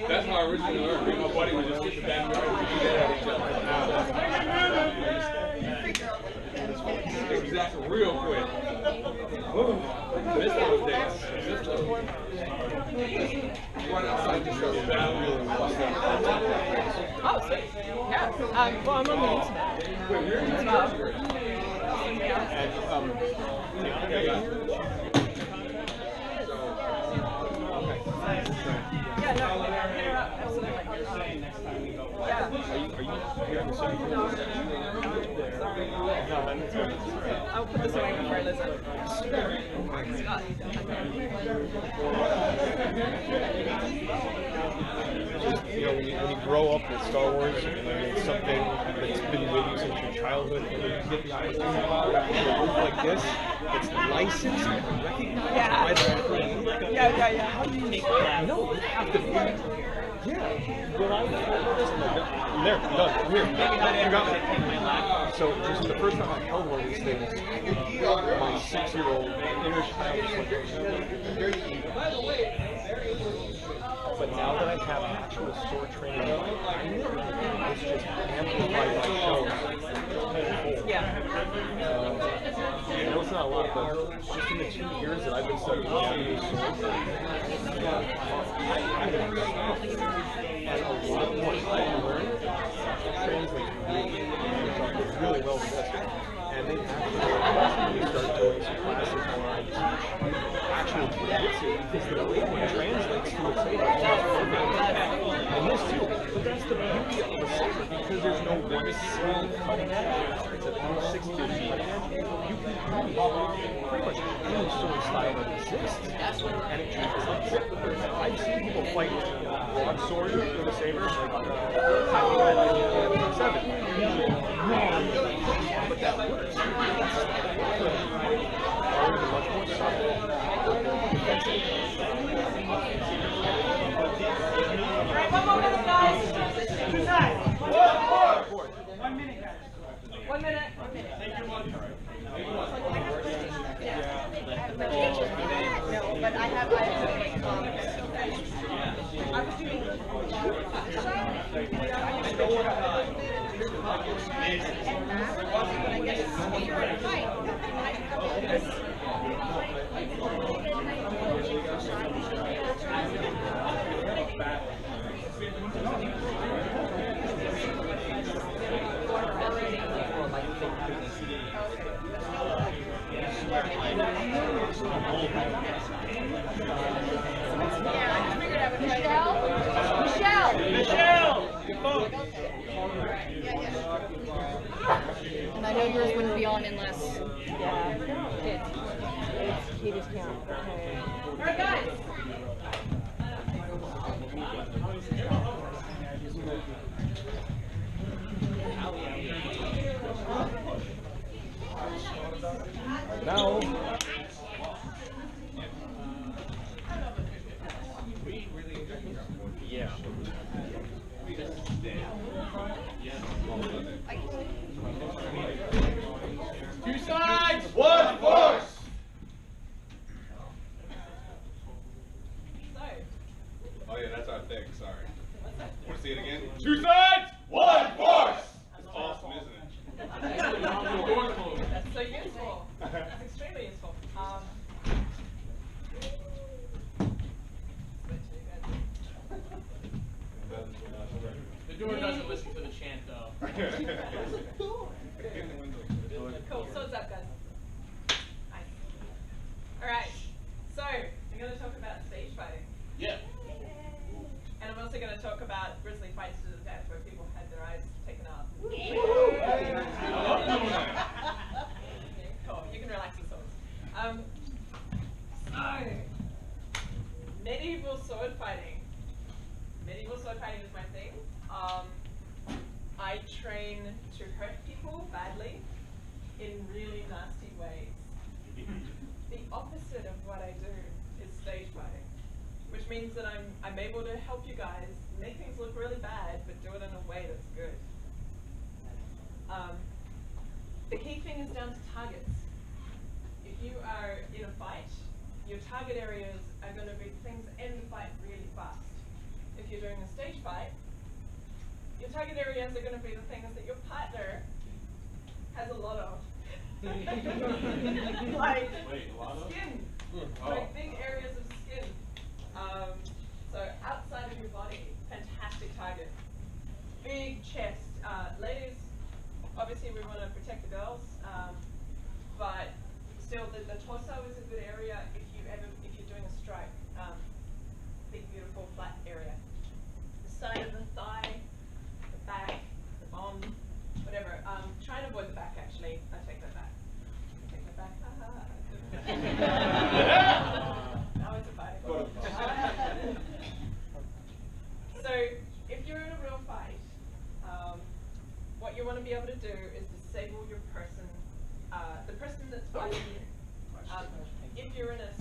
That's how I originally learned. Me and my buddy would just get the backyard and do that at each other. Exactly, real quick. Miss those days. Miss those. Run outside to show battle. Oh, sweet. Yeah. Well, I'm on the internet. Wait, you're in New Jersey right Yeah, no, hit her up, absolutely. Yeah. Are you here in the city? I'll put this away before I lose it. Scott. You know, when you grow up with Star Wars, and it's something that's been with you since your childhood, and you get the opportunity to move like this, it's licensed and recognized by the Queen. Yeah. How do you make that? No, you have to be. Yeah. When I was there, done. Here. So, just the first time I held one of these things, my 6-year-old inner child was like, but now that I have actual sword training, it's just amplified my shows. Yeah. I know it's not a lot, but just in the 2 years that I've been studying serious swords, and a lot more time to learn. Translates really well with this. And they actually start doing some classes where I teach actual jiu-jitsu, because the way it translates to saber. And this too. But that's the beauty of the saber, because there's no one single cutting edge. It's a 360 cutting edge. You can pretty much any sword style that exists, and it translates. I've seen people fight broadsword with a saber, like Catto-Mott 7. But that works. That's much more subtle. Alright, one more minute, guys. Two sides. 1 minute, guys. 1 minute. 1 minute. No, but I have I was doing And I know yours wouldn't be on unless, he just can't. Alright, guys. Now. Yeah. Two sides! One force! Oh yeah, that's our thing, sorry. Want to see it again? Two sides, one force! It's awesome, isn't it? That's so useful. That's extremely useful. The door doesn't listen to the chant, though. Cool, swords up, guys. Nice. Alright, so I'm going to talk about stage fighting. Yeah. And I'm also going to talk about grisly fights to the death where people had their eyes taken out. Cool, you can relax yourselves. So, medieval sword fighting. Medieval sword fighting is my thing. I train to hurt people badly in really nasty ways. The opposite of what I do is stage fighting, which means that I'm able to help you guys make things look really bad, but do it in a way that's good. The key thing is down to targets. If you are in a fight, your target areas are going to be things that end the fight really fast. If you're doing a stage fight, your target areas are going to be the things that your partner has a lot of. Like skin, like big areas of skin. So outside of your body, fantastic target. Big chest. Ladies, obviously we want to protect the girls, but still the torso is a good area if you're doing a strike. Big, beautiful, flat area. The side of the thigh, the back, the bum, whatever. Try and avoid the back, actually. I take that back. I take that back. Now it's a fight. So, if you're in a real fight, what you want to be able to do is disable your person, the person that's fighting you. If you're in a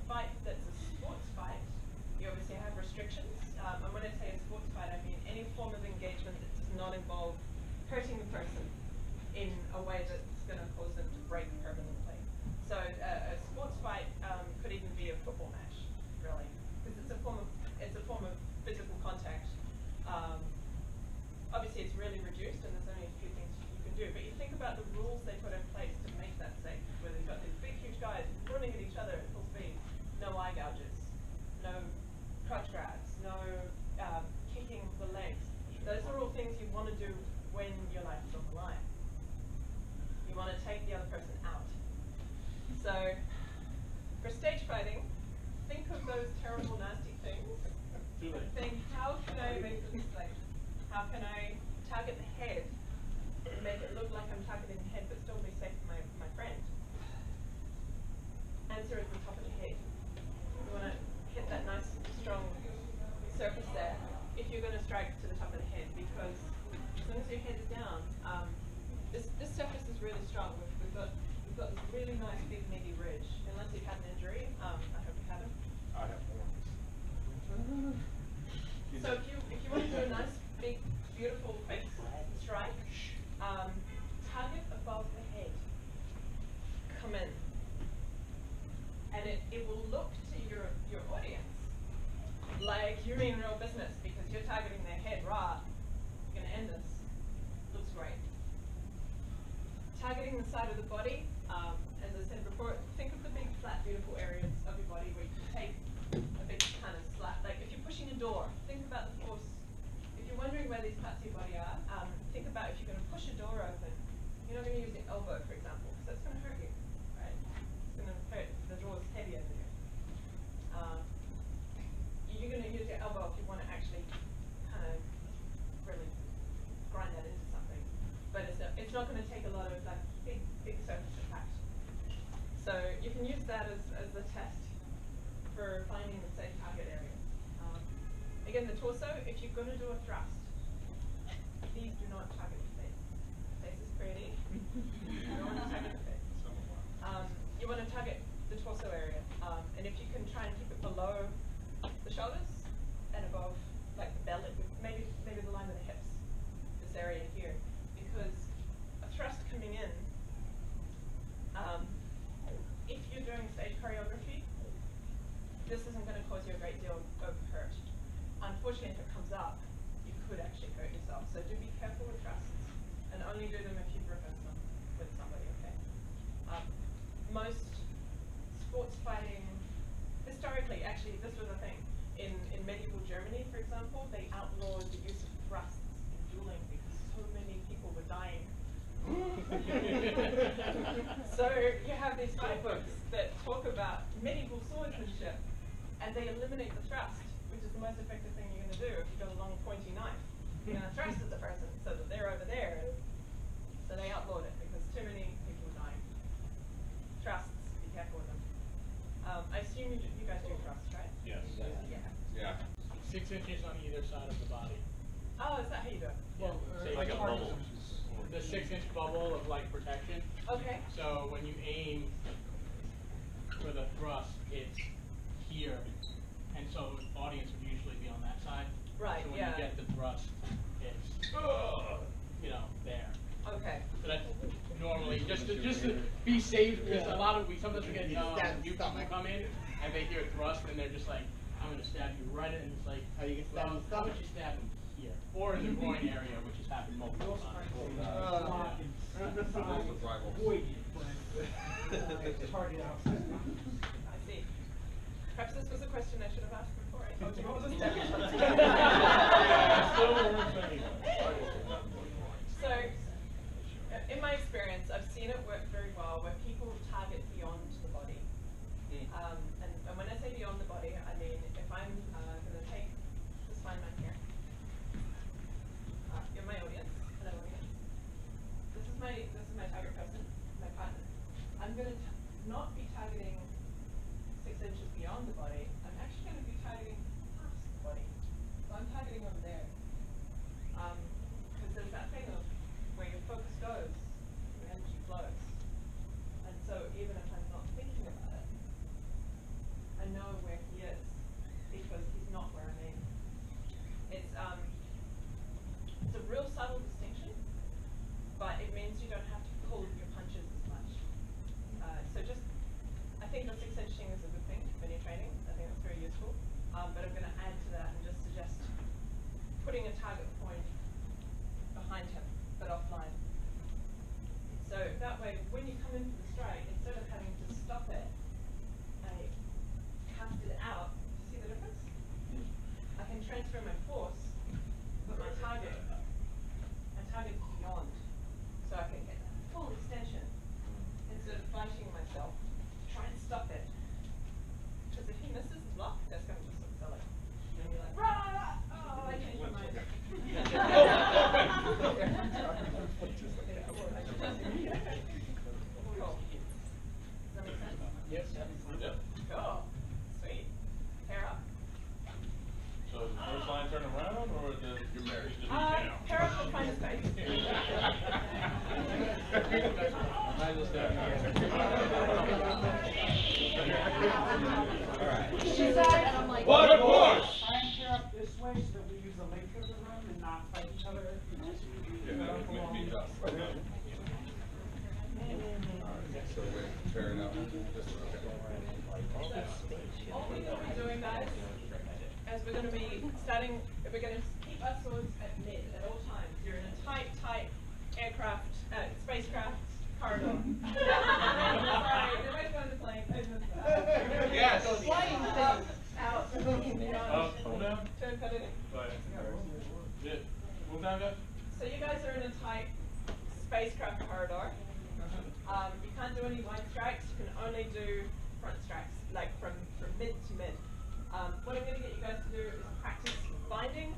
fight that's a sports fight, you obviously have restrictions. And when I say a sports fight, I mean any form of engagement that does not involve hurting the person in a way that's going to cause them to break permanently. So a sports fight could even be a football match, really, because it's a form of physical contact. Obviously, it's really reduced, and there's only a few things you can do. But you think about the rules they put in place to make that safe, where they've got these big, huge guys running at each other at full speed, no eye gouges, no crotch grabs, no kicking the legs. Those are all things you want to do when your life is on the line. You want to take the other person out. So, for stage fighting, think of those terrible, nasty things I make this, like, how can I target the head and make it look like I'm targeting the head but still be safe for my friend? Answer is the top of the head. You want to hit that nice, strong surface there if you're going to strike to the top of the head, because as long as your head is down, this surface is really strong. We've got this really nice big meaty ridge. Unless you've had an injury, I hope you haven't. I have horns. So if you want to do a nice big beautiful quick strike, target above the head. Come in. And it will look to your audience like you mean real business, because you're targeting their head, right? You're going to end this. Looks great. Targeting the side of the body, as I said before, think of the big, flat, beautiful areas of your body where you can take a big kind of slap. Like if you're pushing a door, think about the force. If you're wondering where these parts of your body are, think about if you're going to push a door open, you're not going to use your elbow, for example, because that's going to hurt you, right? It's going to hurt. The door is heavier than you. You're going to use your elbow if you want to actually kind of really grind that into something. But it's not going to take a lot of like big surface impact. So you can use that as the test for finding the safe target area. Again, the torso, if you're going to do a thrust, please do not target the face. The face is pretty. You don't want to target the face. You want to target the torso area. And if you can try and keep it below the shoulders and above like the belly, maybe the line of the hips, this area here. Because a thrust coming in, if you're doing stage choreography, this isn't going to cause you a great deal of hurt. Unfortunately, if it comes up, you could actually hurt yourself. So do be careful with thrusts, and only do them if you've rehearsed them with somebody, okay? Most sports fighting, historically, actually, this was a thing. In medieval Germany, for example, they outlawed the use of thrusts in dueling because so many people were dying. So you have these fight books that talk about medieval swordsmanship, and they eliminate the thrust, which is the most effective thing you're going to do if you've got a long pointy knife. You're going to thrust at the person so that they're over there. So they outlawed it because too many people were dying. Thrusts, be careful with them. I assume you guys do thrusts, right? Yes. Yeah. 6 inches on either side of the body. Oh, is that how you do it? Well, Like a bubble. The 6-inch bubble of like protection. Okay. So when you aim for the thrust, it's here, and so the audience would usually be on that side. Right. So when yeah. you get the thrust, it's there. Okay. So that's normally just to be safe, because a lot of sometimes we get new people come in and they hear thrust and they're just like, I'm going to stab you right in, and it's like, how you stab them? How would you stab them here? Or in the groin area, which has happened multiple times. Target out. I see. Perhaps this was a question I should have asked before I told you what was a step. So, in my experience, I've seen it work very well where people target beyond the body. And when I say beyond the body, I mean if I'm going to take this fine man here, you're my audience, hello audience. This is my target person, my partner. I'm going to not be targeting 6 inches beyond the body. I'm actually going to be targeting past the body. So I'm targeting over there. Because there's that thing of where your focus goes, your energy flows. And so even if I'm not thinking about it, I know where he is because he's not where I'm aiming. It's a real subtle distinction, but it means you don't have to pull your punches as much. So just, I think the 6-inch thing is a good thing when you're training. I think that's very useful. But I'm going to add to that and just suggest putting a target point behind him, but offline. So that way, when you come in for the strike, instead of having to stop it, I cast it out. See the difference? I can transfer my force, but my target beyond, so I can get that full extension instead of fighting myself to try and stop it. Because if he misses the block, that's going to just look silly. And you're like, rah! Oh, I changed my one, or you're married? Pair up and find a space. She said, and I'm like, What of course! Try and pair up this way so that we use the length of the room and not fight each other. Yeah, that would be tough. Alright, so we're pairing up. This one, okay. All we're going to be doing, guys, is we're going to be starting, we're going to keep our swords at mid at all times. You're in a tight aircraft, spacecraft corridor. Sorry, everybody's going to plane. Yes. Flying thing out. Turn cut it in. So you guys are in a tight spacecraft corridor. You can't do any wide strikes. You can only do front strikes, like from mid to mid. What I'm going to get you guys to do is practice binding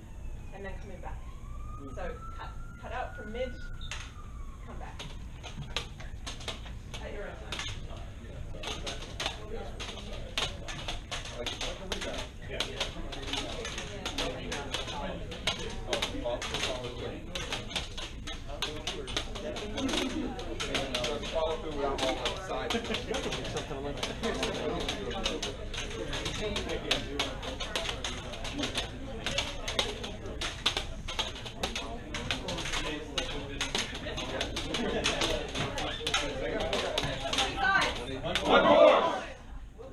and then coming back. So cut out from mid, come back. At your own time. Follow through without all the sides. One more!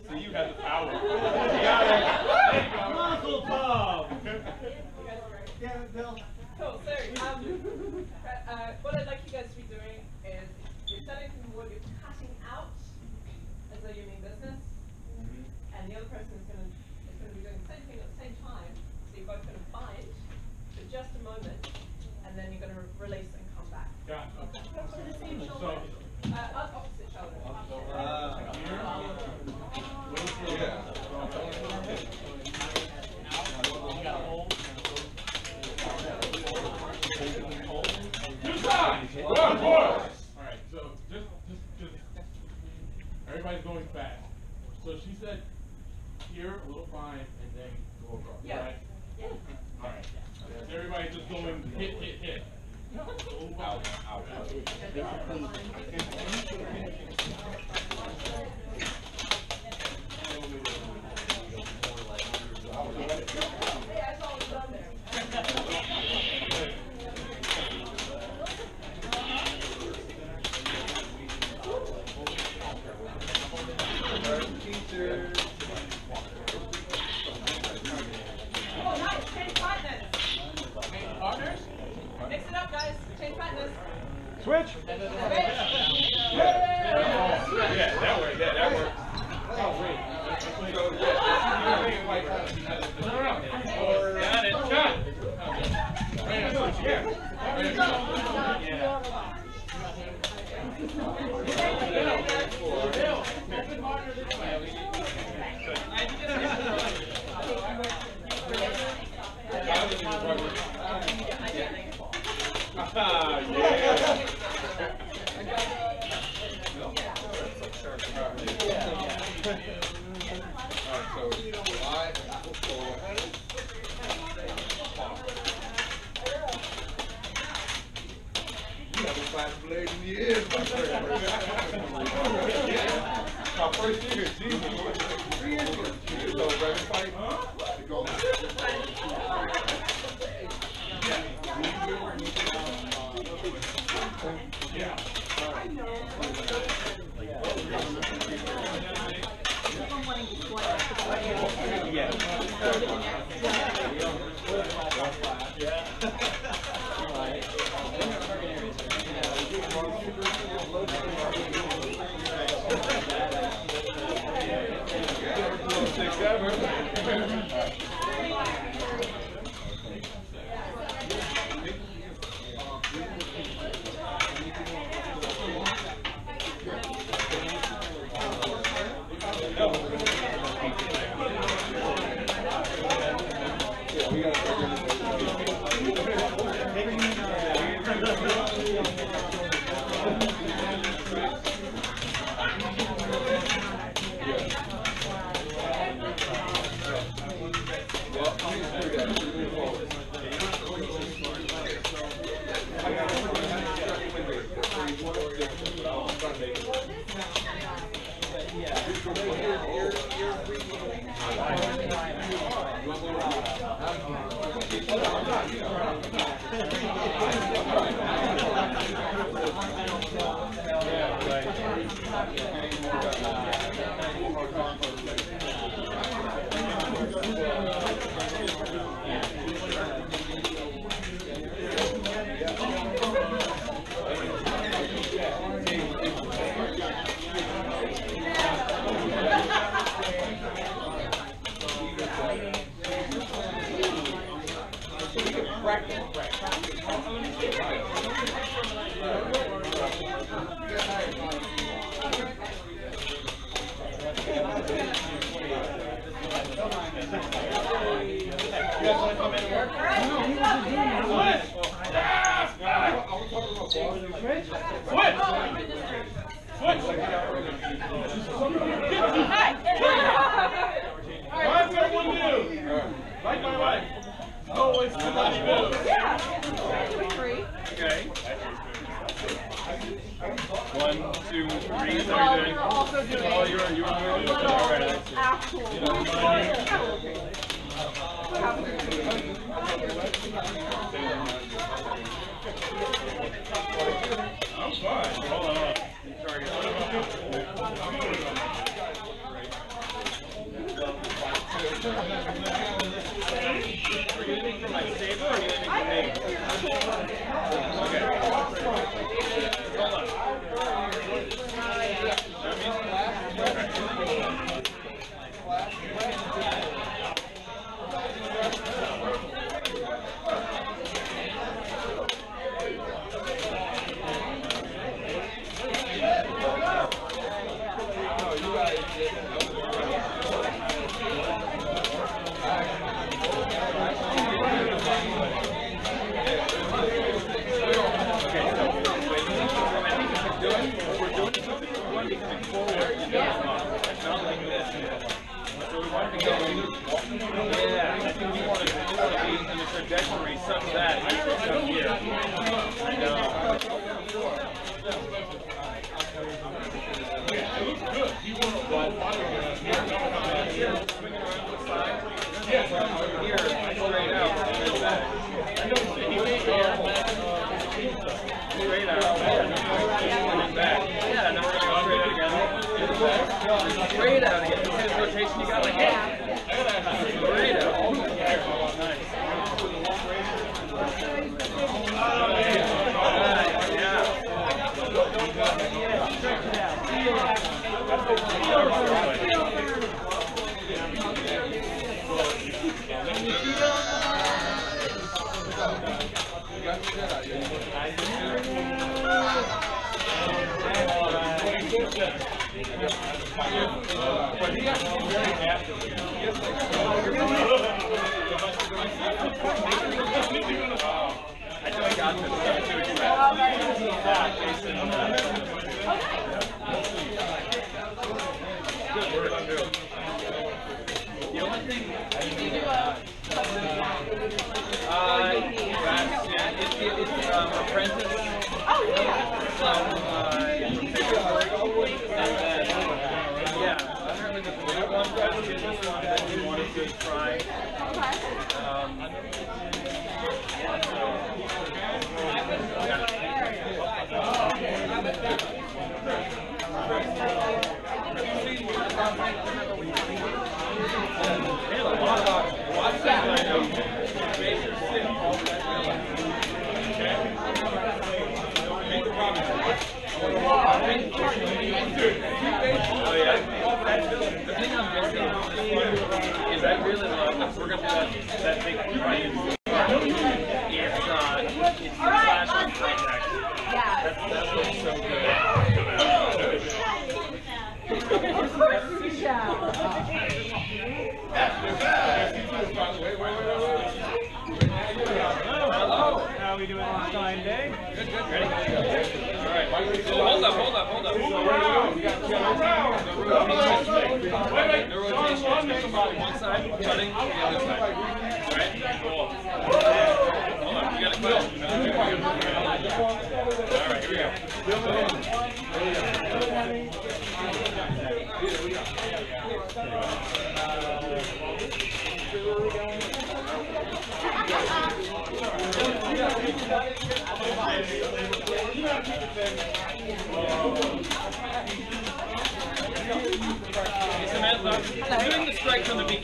So you had the power. You got it. Muzzle top! Yeah, Bill. Cool, so what I'd like you guys to be doing is you're starting from wood, you're cutting out as though you mean business, and the other person is going to be doing the same thing at the same time, so you're both going to bind for just a moment, and then you're going to release and come back. Gotcha. For the same shoulder. Opposite shoulder. Alright, so just everybody's going fast. So she said here a little fine and then go across. Yeah. Right? Yeah. Alright. So everybody's just going hit. Out. Oh, nice. Change partners. Partners? Mix it up, guys. Change partners. Switch! Yeah, that works. Oh, wait. So, got it. Shot!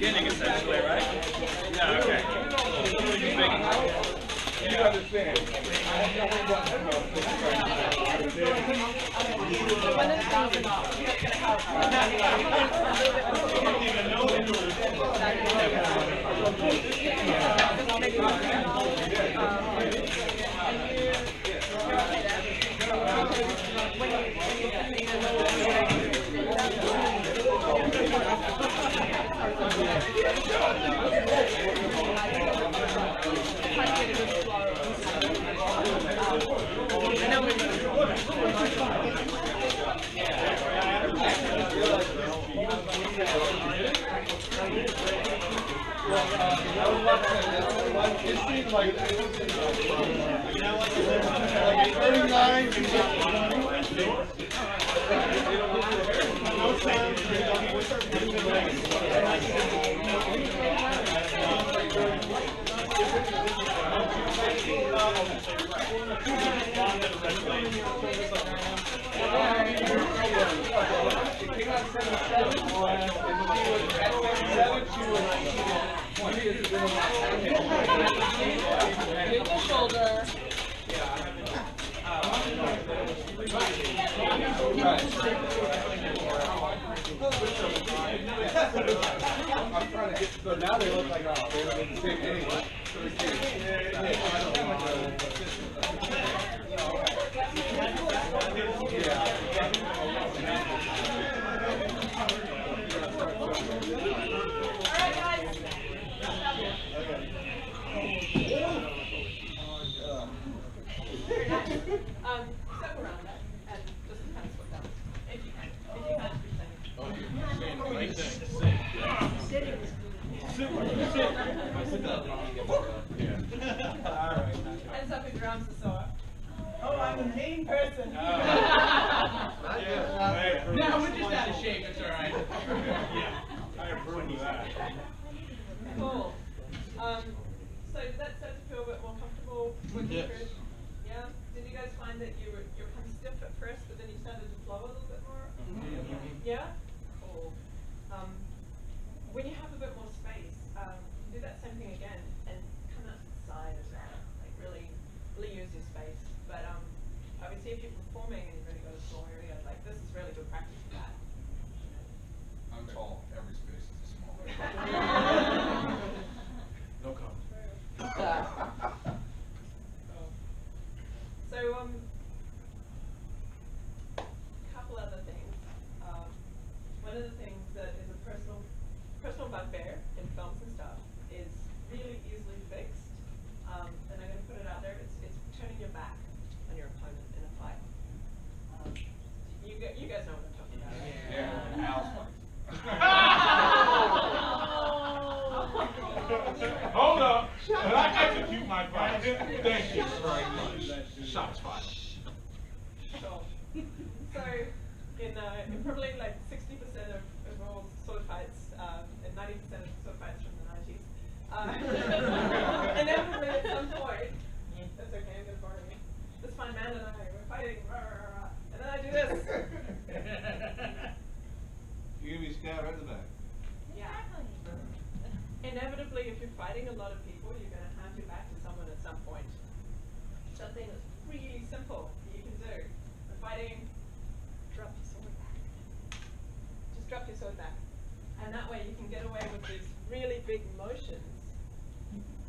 beginning, essentially, right? Yeah, okay. You understand. It seems like shoulder. I'm trying to get, so now they look like, oh, they look the same anyway. Step around that and just kind of swap down. If you can. If you can't, hands up if your arms are sore. Oh, I'm a mean person. No, we're just out of shape. It's all right. Yeah, I approve of that. Cool. So does that start to feel a bit more comfortable working through? Yeah. Did you guys find that you're kind of stiff at first, but then you started to flow a little bit more? Yeah. Cool. When you have a bit more space, do that same thing again and come out to the side as well. Like really use your space. But obviously, if you're performing and you've really got a small area, like this is really good practice for that. I'm tall. Every space is small. No comment. So, couple other things. One of the things that is a personal bugbear in films and stuff is really easily fixed. And I'm going to put it out there. It's turning your back on your opponent in a fight. You guys know what I'm talking about. Yeah, Al's Hold up. When I execute my fight, thank you very much. Shots fired. Sure. So, in probably like 60% of all sword fights, and 90% of sword fights from the 90s, inevitably at some point, that's okay, I'm going to borrow you. This fine man and I were fighting, and then I do this. You're going to be stabbed right in the back. Yeah. Inevitably, if you're fighting a lot of people, you're going to hand your back to someone at some point. Something that's really simple that you can do. When fighting, drop your sword back. Just drop your sword back. And that way you can get away with these really big motions,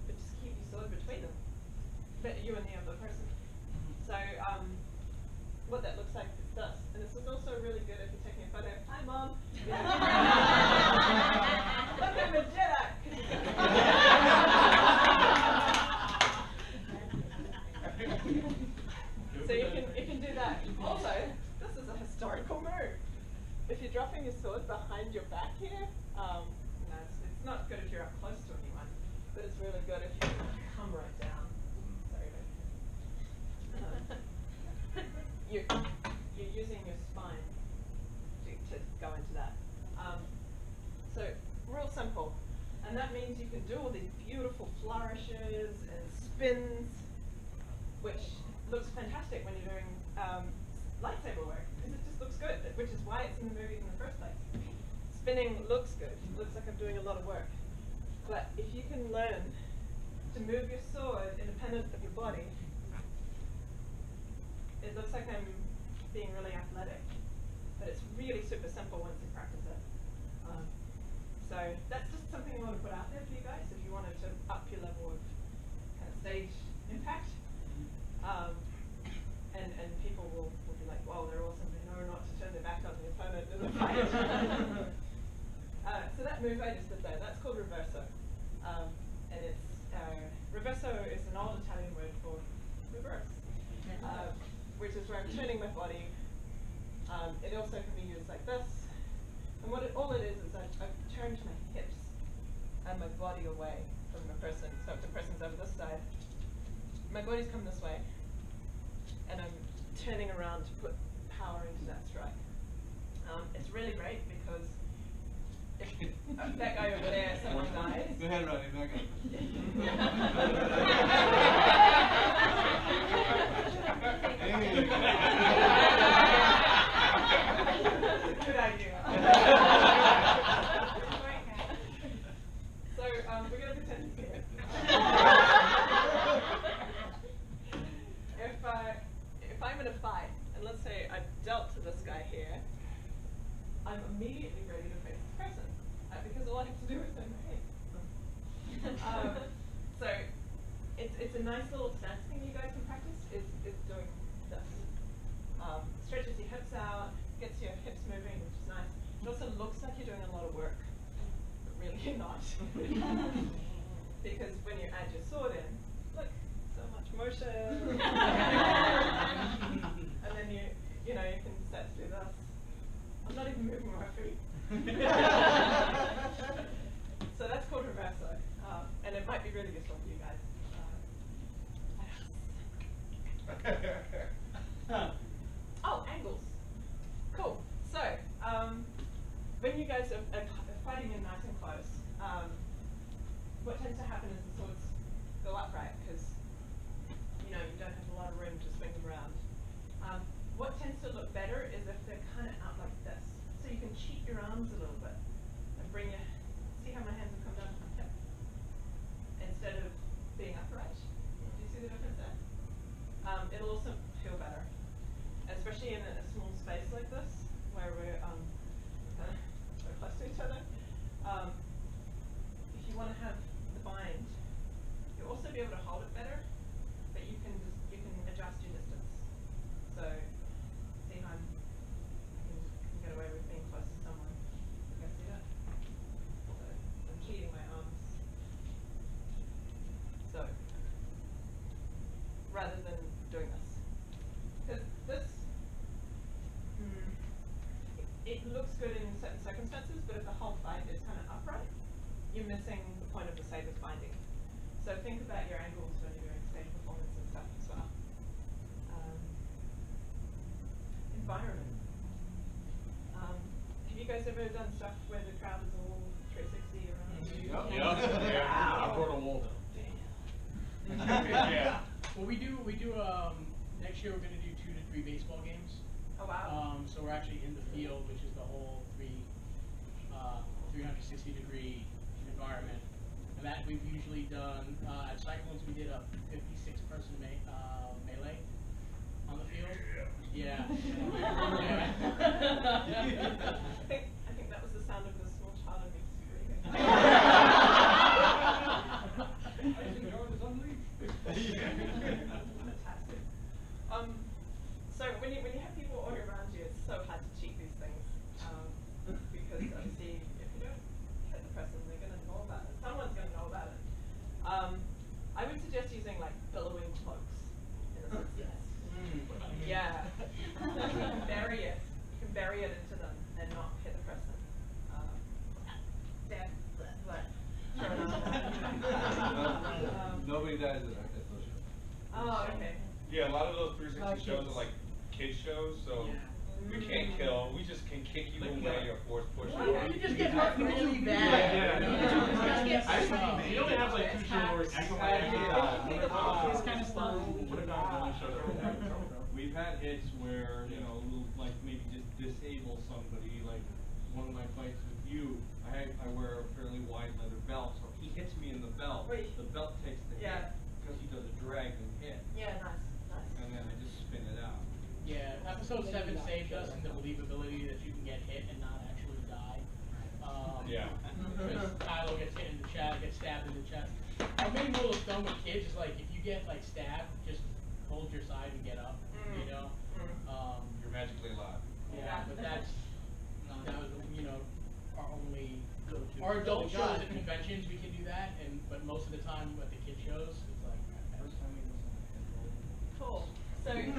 but just keep your sword between them. But you and the other person. So what that looks like is this. And this is also really good if you're taking a photo. Hi, Mom. Look, I'm a Jedi. So you can do that. Also, this is a historical move. If you're dropping your sword behind your back here, no, it's not good if you're up close to anyone, but it's really good if you come right down. Sorry, you're using your spine to go into that. So real simple, and that means you can do all these beautiful flourishes and spins, which looks fantastic when you're doing lightsaber work, because it just looks good, which is why it's in the movies in the first place. spinning looks good. It looks like I'm doing a lot of work. But if you can learn to move your sword independent of your body, it looks like I'm being really athletic. But it's really super simple once you practice it. So that's just something I want to put out there for you guys if you wanted to up your level of kind of stage impact. And people will be like, wow, they're awesome. They know not to turn their back on the opponent in the fight. So that move I just did there, that's called reverso. And it's, reverso is an old Italian word for reverse, which is where I'm turning my body. It also can be used like this. And all it is I've turned my hips and my body away from the person. So if the person's over this side, my body's come this way, and I'm turning around to put power into that strike. It's really great because if that guy over there, someone dies. Go ahead, Ronnie. Back Good idea. So we're going to pretend it's here. If I'm in a fight, and let's say I dealt to this guy here, I'm immediately ready to face this person because all I have to do is turn my head. So it's a nice little stance thing you guys can practice is doing this. Stretches your hips out, gets your hips moving, which is nice. It also looks like you're doing a lot of work, but really you're not. Because when you add your sword in, look, so much motion. And then you know, you can start to do this. I'm not even moving my feet. So that's called reverso. And it might be really useful for you guys. Oh, angles. Cool. So, when you guys are fighting in nice and close, what tends to happen is the swords go upright because you don't have a lot of room to swing them around. What tends to look better is if they're kind of out like this. So you can cheat your arms a little bit and bring your, see how my hands have come down to my hip? Instead of being upright. Do you see the difference there? It'll also feel better, especially in a small space like this where we're so close to each other. If you want to have the bind, you'll also be able to hold it better, but you can adjust your distance. So see how I can get away with being close to someone. You guys see that? So I'm cheating my arms. So rather than doing this, because this it looks good in certain circumstances, but if the whole fight is kind of upright, you're missing the point of the saber's binding. So think about your angles when you're doing stage performance and stuff as well. Environment. Have you guys ever done stuff where the crowd is all 360 around? Yeah. I brought a wall down. Yeah. Well, we do. Next year we're going to do 2 to 3 baseball games. Oh wow. So we're actually in the field, which is the whole 360-degree environment. And that we've usually done at Cyclones. We did a 56-person melee on the field. Yeah. Yeah. I think that was the sound of the small child in me screaming. Fantastic. So when you have people all around you, it's so hard to cheat these things because obviously if you don't hit the person, they're going to know about it. Someone's going to know about it. I would suggest using like billowing cloaks in a sense. Yeah. You can bury it. You can bury it into them and not hit the person. Nobody dies at those shows. Oh, okay. Yeah, a lot of those 360 shows are like kid shows, so we can't kill. We just can kick you away or force push you. You just get hurt really bad. You only have like 2 shows. This kind of stuff. We've had hits where, like maybe just disable somebody. Like one of my fights with view, I wear a fairly wide leather belt, so if he hits me in the belt, Wait. the belt takes the hit because he does a drag and hit. Yeah, nice. And then I just spin it out. Yeah, episode 7 saved us in the believability that you can get hit and not actually die. Yeah. Because Kylo gets hit in the chest, gets stabbed in the chest. Our main rule of thumb with kids is like, if you get like stabbed, just hold your side and get up. You know. You're magically alive. Yeah, but that was our only go-to. Our adult shows at conventions we can do that, but most of the time at the kid shows it's like. Cool. So, do you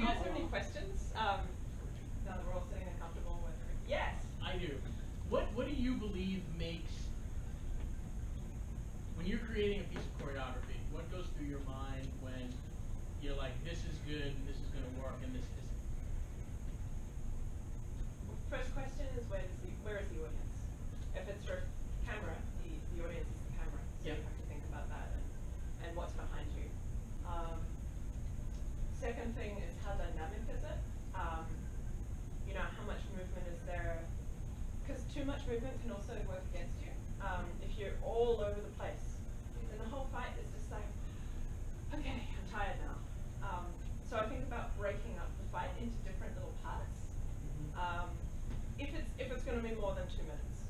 guys have any questions? Now that we're all sitting there comfortable with. Yes. I do. What do you believe makes, when you're creating a piece of choreography, what goes through your mind when you're like, this is good and this is going to work and this isn't? First question is where is the audience? If it's for camera, the audience is the camera. So you have to think about that and what's behind you. Second thing is how dynamic is it? How much movement is there? Because too much movement can also work against you. If you're all over the place, then the whole fight is just like, okay, I'm tired now. So I think about breaking up the fight into different little parts. If it's going to be more than 2 minutes.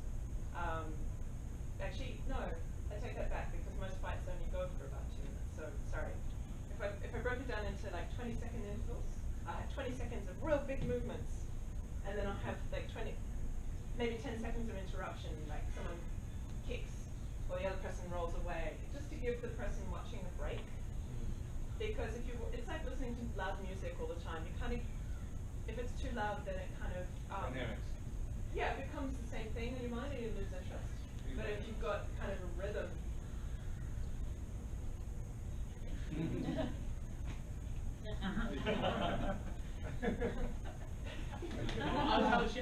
Actually, no, I take that back because most fights only go for about 2 minutes. So sorry. If I broke it down into like 20-second intervals, I have 20 seconds of real big movements, and then I'll have like maybe 10 seconds of interruption, like someone kicks or the other person rolls away, just to give the person watching a break. Because it's like listening to loud music all the time. You kind of, if it's too loud, then it kind of Dynamics. Yeah, it becomes the same thing in your mind, and you lose interest. But if you've got kind of a rhythm.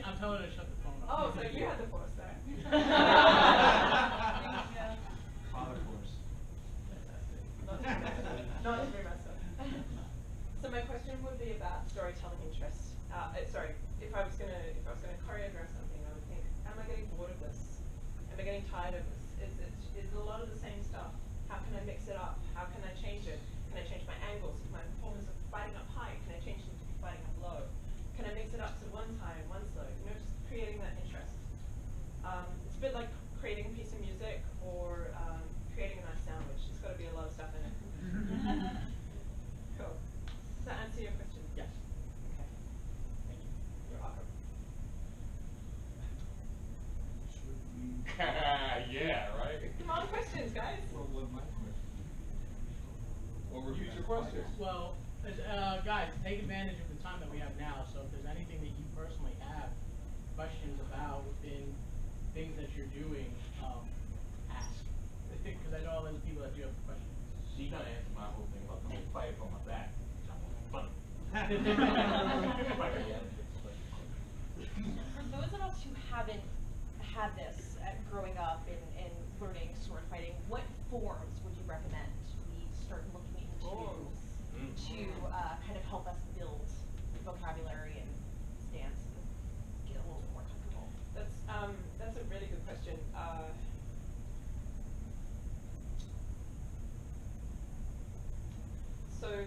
I'm telling her to shut the phone off. Oh, so you had the force there. Father force. Not every myself. So my question would be about storytelling interests. Sorry, if I was gonna choreograph something, I would think, am I getting bored of this? Am I getting tired of this? Is it a lot of the same stuff? How can I mix it up? How can I change it? Can I change my angles? If my performance is fighting up high, can I change them to be fighting up low? Can I mix it up so one's high and one's low? Just creating that interest. It's a bit like creating a piece of music or creating a nice sandwich. There's got to be a lot of stuff in it. Cool. Does that answer your question? Yes. Okay. Thank you. You're welcome. Yeah, right? Come on, questions, guys. What my question? What were future questions? Well, guys, take advantage of the time that we have now. So if there's anything that you personally have questions about within things that you're doing, ask. Because I know all those people that do have questions. She gonna answer my whole thing about the whole fight on my back. Funny. For those of us who haven't had this growing up and learning sword fighting, what forms would you recommend we start looking into to kind of help us build vocabulary and stance and get a little bit more comfortable? That's a really good question. So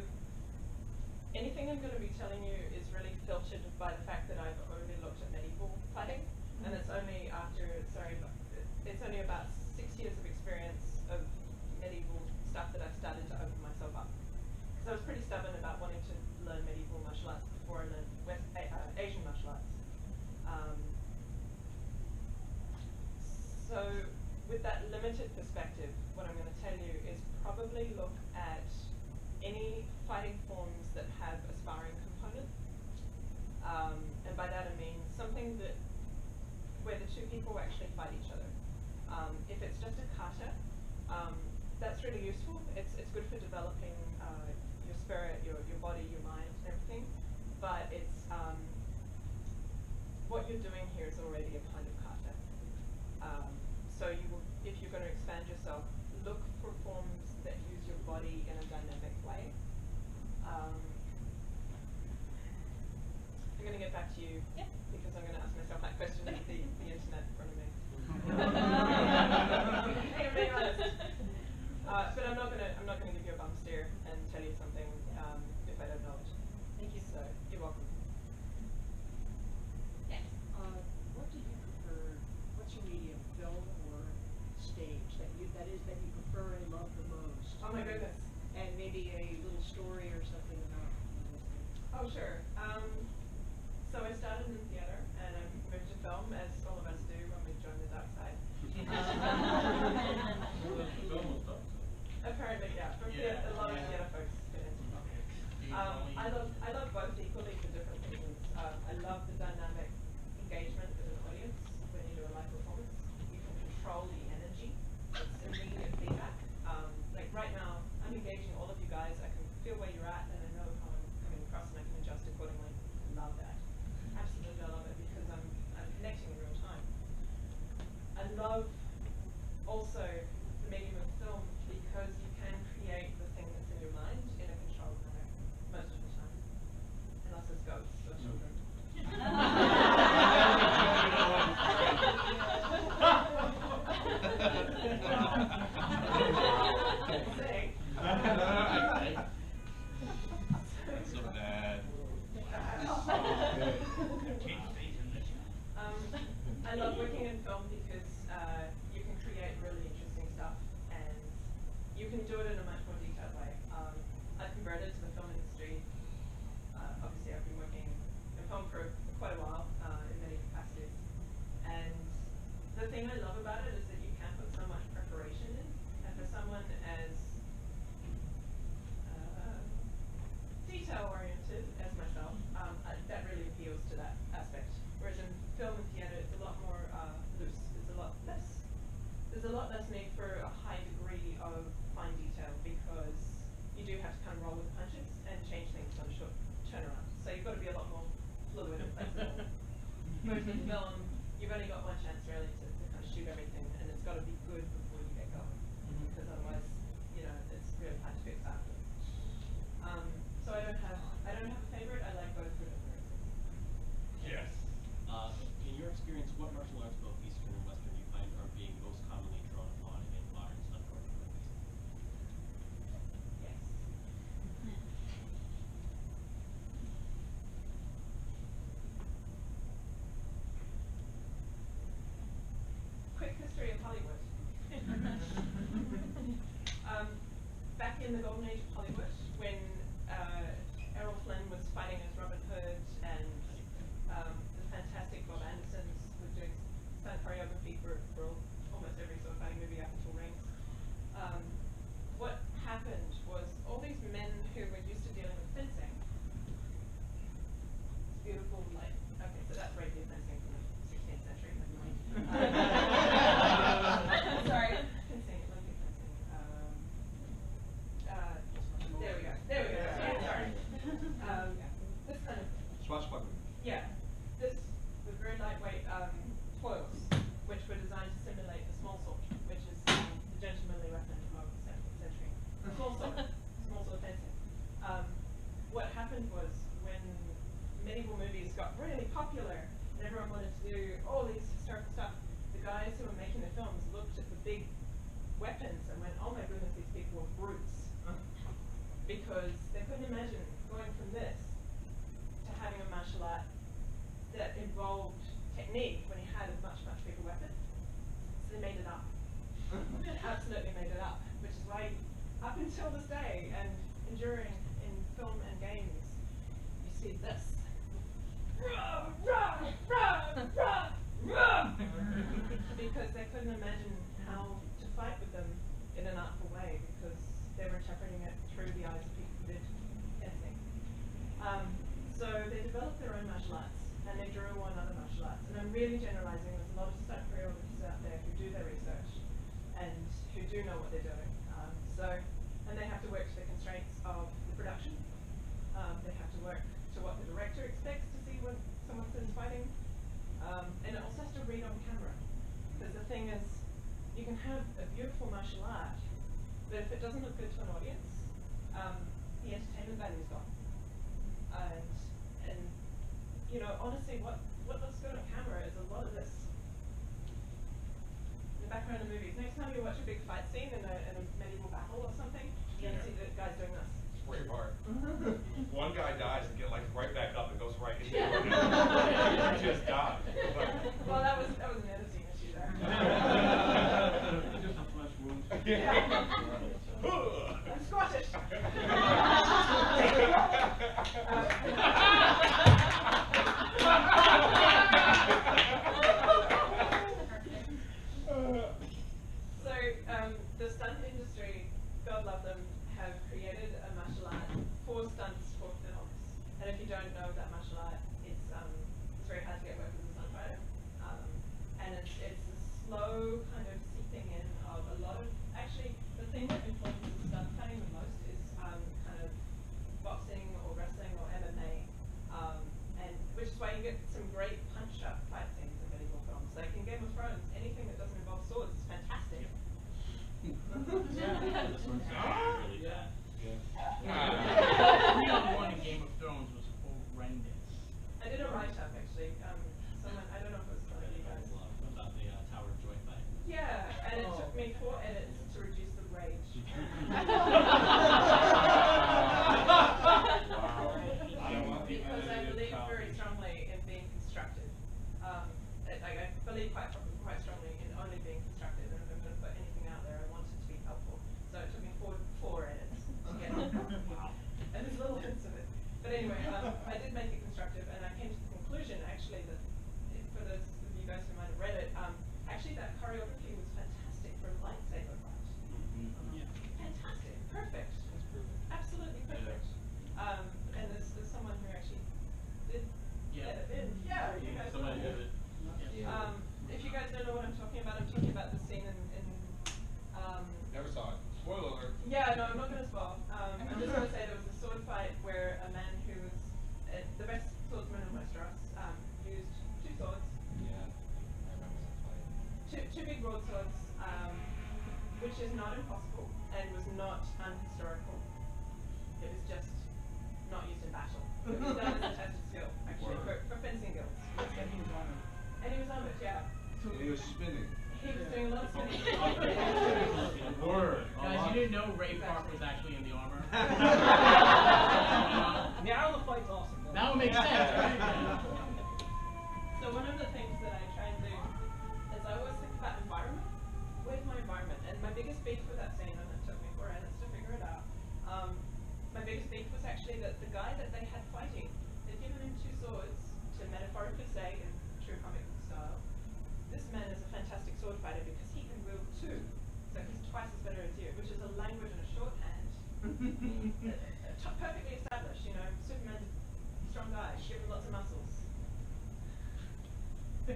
anything I'm going to be telling you is really filtered by the fact that I've only looked at medieval fighting, and it's only it's only about 6 years of experience of medieval stuff that I've started to open myself up. Because I was pretty stubborn about wanting to learn medieval martial arts before I learned Asian martial arts. So with that limited perspective, what I'm going to tell you is probably look at any fighting forms that have a sparring component. And by that I mean something where the two people actually fight each other. If it's just a kata, that's really useful. It's good for developing your spirit, your body, your mind, and everything. But it's what you're doing here is already a kind of kata. So if you're going to expand yourself, look for forms that use your body in a dynamic way. I'm going to get back to you because I'm going to ask myself that question with the internet in front of me. Hey, I'm being honest. But I'm not gonna give you a bum steer and tell you something if I don't know it. Thank you. So you're welcome. Yes. What do you prefer? What's your medium, film or stage? That you prefer and love the most? Oh my goodness. And maybe a little story or something about those things. Oh sure. So I started in theater and I moved to film, as all of us do when we join the dark side. Apparently, yeah. A lot of theater folks get into film. I love both equally for different reasons. I love the dynamic engagement with an audience when you do a live performance. You can control the energy. It's immediate feedback. Like right now, I'm engaging all of you guys. I can feel where you're at, and I know how I'm coming across, and I can adjust accordingly. I love that. Absolutely, I love it because I'm connecting in real time. I love also the medium of film because you can create the thing that's in your mind in a controlled manner most of the time, unless it's ghosts or children. So bad. I love working in film because you can create really interesting stuff and you can do it in a much more detailed way. I've converted to the film industry. Obviously, I've been working in film for quite a while in many capacities. And the thing I love about it is that you can put so much preparation in. And for someone as detail-oriented as myself, that really appeals to that aspect. Whereas in film and theatre, it's a lot more loose. There's a lot less need for a high degree of fine detail because you do have to kind of roll with the punches and change things on a short turnaround. So you've got to be a lot more fluid and flexible. Whereas in film, you've only got one chance really to kind of shoot everything, and it's got to be good before you get going, because otherwise, you know, it's really hard to fix after. So I don't have a favorite. I like both for different reasons. Yes. In your experience, what martial arts, both Eastern and Western, you find are being most commonly drawn upon in modern stunt choreography? Yes. Quick history of Hollywood. Back in the golden age of Hollywood, when Errol Flynn was fighting as Robin Hood and the fantastic Bob Andersons were doing stunt choreography for almost every sort of fighting movie up until Rings. What happened was all these men who were used to dealing with fencing, it's beautiful, like, okay, so that's rapier fencing from the 16th century, never mind. Sorry, fencing, Olympic fencing. There we go. Yeah, sorry. This kind of. Swashbuckling. Yeah. This was very lightweight foils, which were designed to simulate the small sword, which is the gentlemanly weapon of the 17th century. Small sword fencing. What happened was when medieval movies got really popular and everyone wanted to do all these historical stuff, the guys who were making the films looked at the big weapons and went, oh my goodness, these people were brutes. Because they couldn't imagine going from this to having a martial art that involved technique when he had a much, much bigger weapon. So they made it up. Absolutely made it up. Which is why, up until this day, and enduring in film and games, you see this. Because they couldn't imagine how to fight with them in an artful way because they were interpreting it through the eyes of people who did fencing. So they developed their own martial arts and they drew on other martial arts. And I'm really generalizing, there's a lot of stunt choreographers out there who do their research and who do know what they're doing. And they have to work to the constraints of the production. They have to work to what the director expects to see when someone's fighting. And it also has to read on camera. Because the thing is, you can have a beautiful martial art, but if it doesn't look good to an audience, the entertainment value is gone. And you know, honestly, what looks good on camera is a lot of this makes sense, right? So one of the things that I try and do is I always think about environment. Where's my environment? And my biggest beef with that scene, and it took me 4 minutes to figure it out, my biggest beef was actually that the guy that they had fighting, they'd given him 2 swords to metaphorically say, in true comic book style, this man is a fantastic sword fighter because he can wield 2. So he's twice as better as you, which is a language and a shorthand. Perfectly established, you know, Superman's a strong guy, give him lots of muscles. I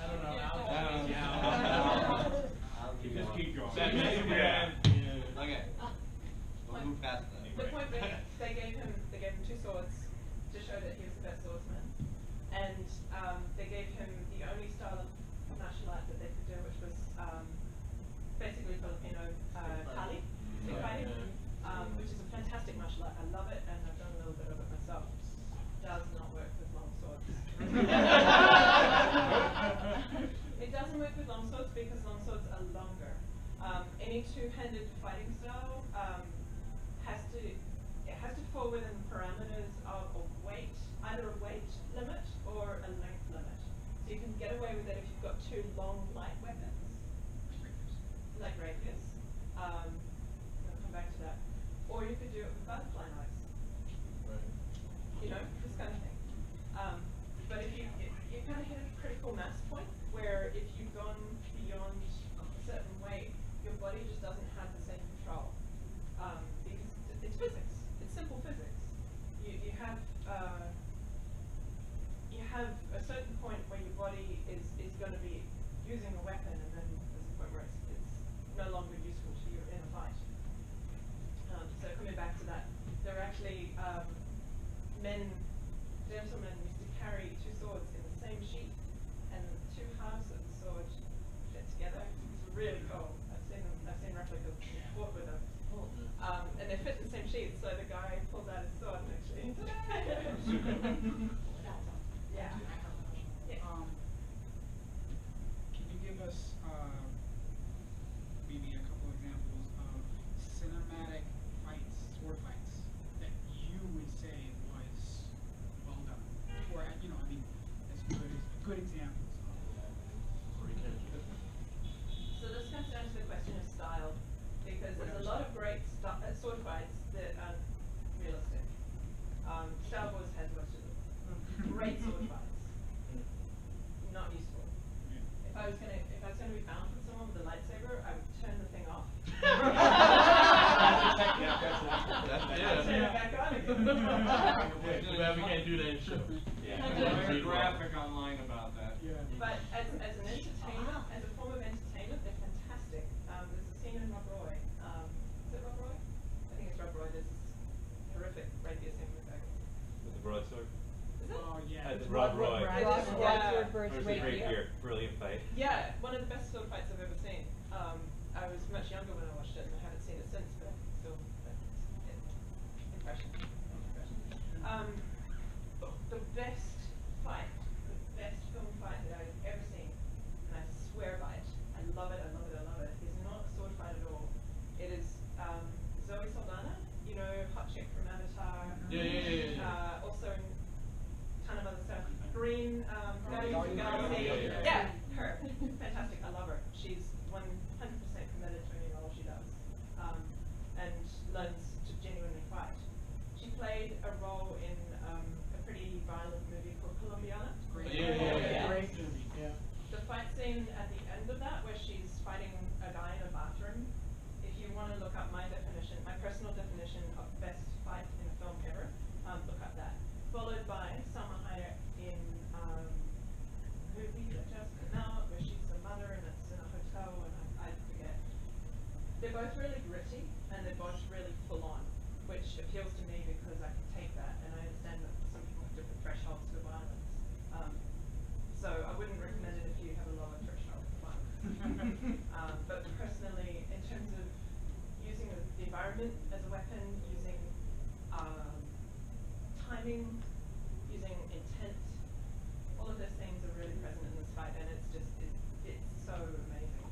don't know. Just keep going. Okay. We'll move past that. The point being, they gave him 2 swords to show that he was the best swordsman, and they gave him the only style of martial art that they could do, which was basically Filipino Kali, stick fighting, which is a fantastic martial art. I love it, and I've done a little bit of it myself. Does not work with long swords. It doesn't work with long swords because long swords are longer. Any 2-handed fighting style has to fall within the parameters of a weight, either a weight limit or a length limit. So you can get away with it if you've got 2 long light weapons, like rapiers. I'll come back to that. Or you could do it with butterfly knives. Right. You know, this kind of thing. But if you kind of hit a critical mass point where if you've gone beyond a certain weight, your body just doesn't have the same control. Because it's physics. It's simple physics. You have a certain point where your body is going to be using a weapon, and then there's a point where it's no longer useful to you in a fight. So coming back to that, there are actually gentlemen used to carry 2 swords in the same sheath, and the 2 halves of the sword fit together. It's really cool. I've seen replicas fought with them. And they fit in the same sheath, so the guy pulls out his sword and actually. Yeah. Can you give us maybe a couple examples of cinematic fights, sword fights, that you would say was well done? Or, you know, I mean, as good examples of. So this comes down to the question of style, because there's a lot of great sword fights that are realistic. Star Wars has most of them. Great sword fights. Not useful. If I was gonna be bound with someone with a lightsaber, I would turn the thing off. Turn it back on again. Too bad we can't do that in show. There's a graphic online about that. But as an entertainment, as a form of entertainment, they're fantastic. There's a scene in Rob Roy. Is it Rob Roy? I think it's Rob Roy. There's this horrific rapier scene with Bagel. With the broadsword? Is it? Oh, yeah. Rob Roy. Yeah. Versus rapier. Brilliant fight. Yeah, one of the best sword fights I've ever seen. I was much younger when I watched it, and I haven't seen it since, but still, impression. The best fight, the best film fight that I've ever seen, and I swear by it, I love it, I love it, I love it, is not a sword fight at all. It is Zoe Saldana, you know, hot chick from Avatar. Yeah. Also in ton of other stuff. Green, Guardians of the Galaxy. Yeah, her. Fantastic, I love her. She's 100% committed to any role she does, and learns to genuinely fight. She played a role in a pretty violent movie called Colombiana. Great. Great movie. Yeah. The fight scene at the end of that, where she's fighting a guy in a bathroom, if you want to look up my definition, my personal definition of best fight in a film ever, look up that. Followed by Salma Hayek in a movie that just came out, where she's a mother and it's in a hotel, and I forget. They're both really gritty, and they're both really full on, which appeals to me because I can take that, and I understand that some people have different thresholds for violence. So I wouldn't recommend it if you have a lower threshold for violence. But personally, in terms of using the environment as a weapon, using timing, using intent, all of those things are really present in this fight, and it's so amazing.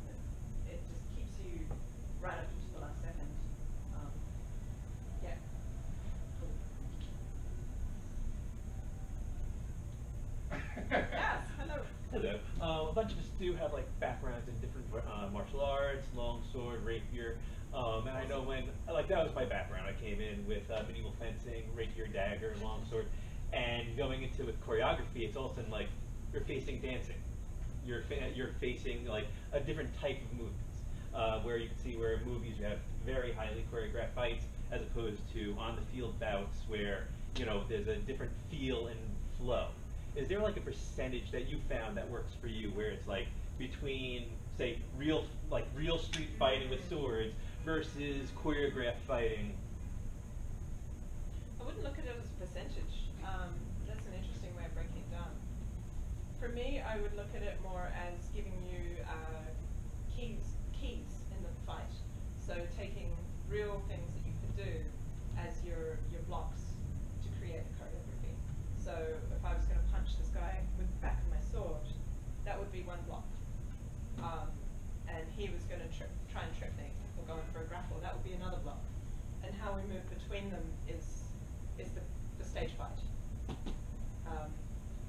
It just keeps you right up to the last second. Yeah. bunch of us do have like backgrounds in different martial arts, longsword, rapier, and I know when like that was my background. I came in with medieval fencing, rapier, dagger, longsword, and going into with choreography, it's also like you're facing dancing. You're facing like a different type of movements, where you can see where in movies you have very highly choreographed fights as opposed to on the field bouts where there's a different feel and flow. Is there like a percentage that you found that works for you where it's like between say real street fighting with swords versus choreographed fighting? I wouldn't look at it as a percentage. That's an interesting way of breaking it down. For me, I would look at it more as giving you keys in the fight. So taking real things that you could do as your blocks to create a choreography. So if I was going to punch this guy with the back of my sword, that would be one block. And he was going to try and trip me or go in for a grapple, that would be another block. And how we move between them is the stage fight.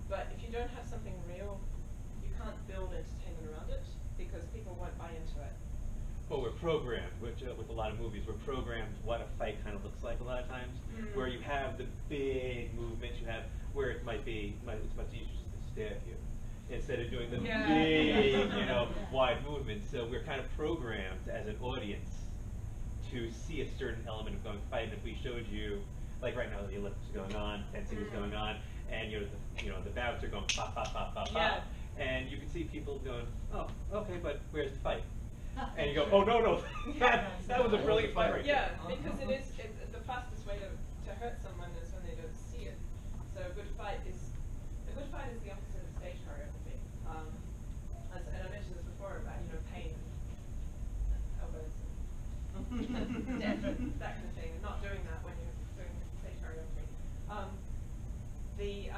But if you don't have something real, you can't build entertainment around it because people won't buy into it. Well, we're programmed, with a lot of movies, we're programmed what a fight kind of looks like a lot of times, where you have the big movements, you have where it might be, it's much easier just to stab you instead of doing the big, wide movements. So we're kind of programmed as an audience to see a certain element of going fight. And if we showed you, like right now the Olympics are going on, fencing is going on, and the bouts are going pop, pop, pop, pop, pop, and you can see people going, oh, okay, but where's the fight? And you go, oh no, that was a brilliant fight right there. Because the fastest way to hurt someone is when they don't see it. So a good fight is the opposite of stage choreography. And I mentioned this before about pain, elbows, death, that kind of thing, and not doing that when you're doing stage choreography. The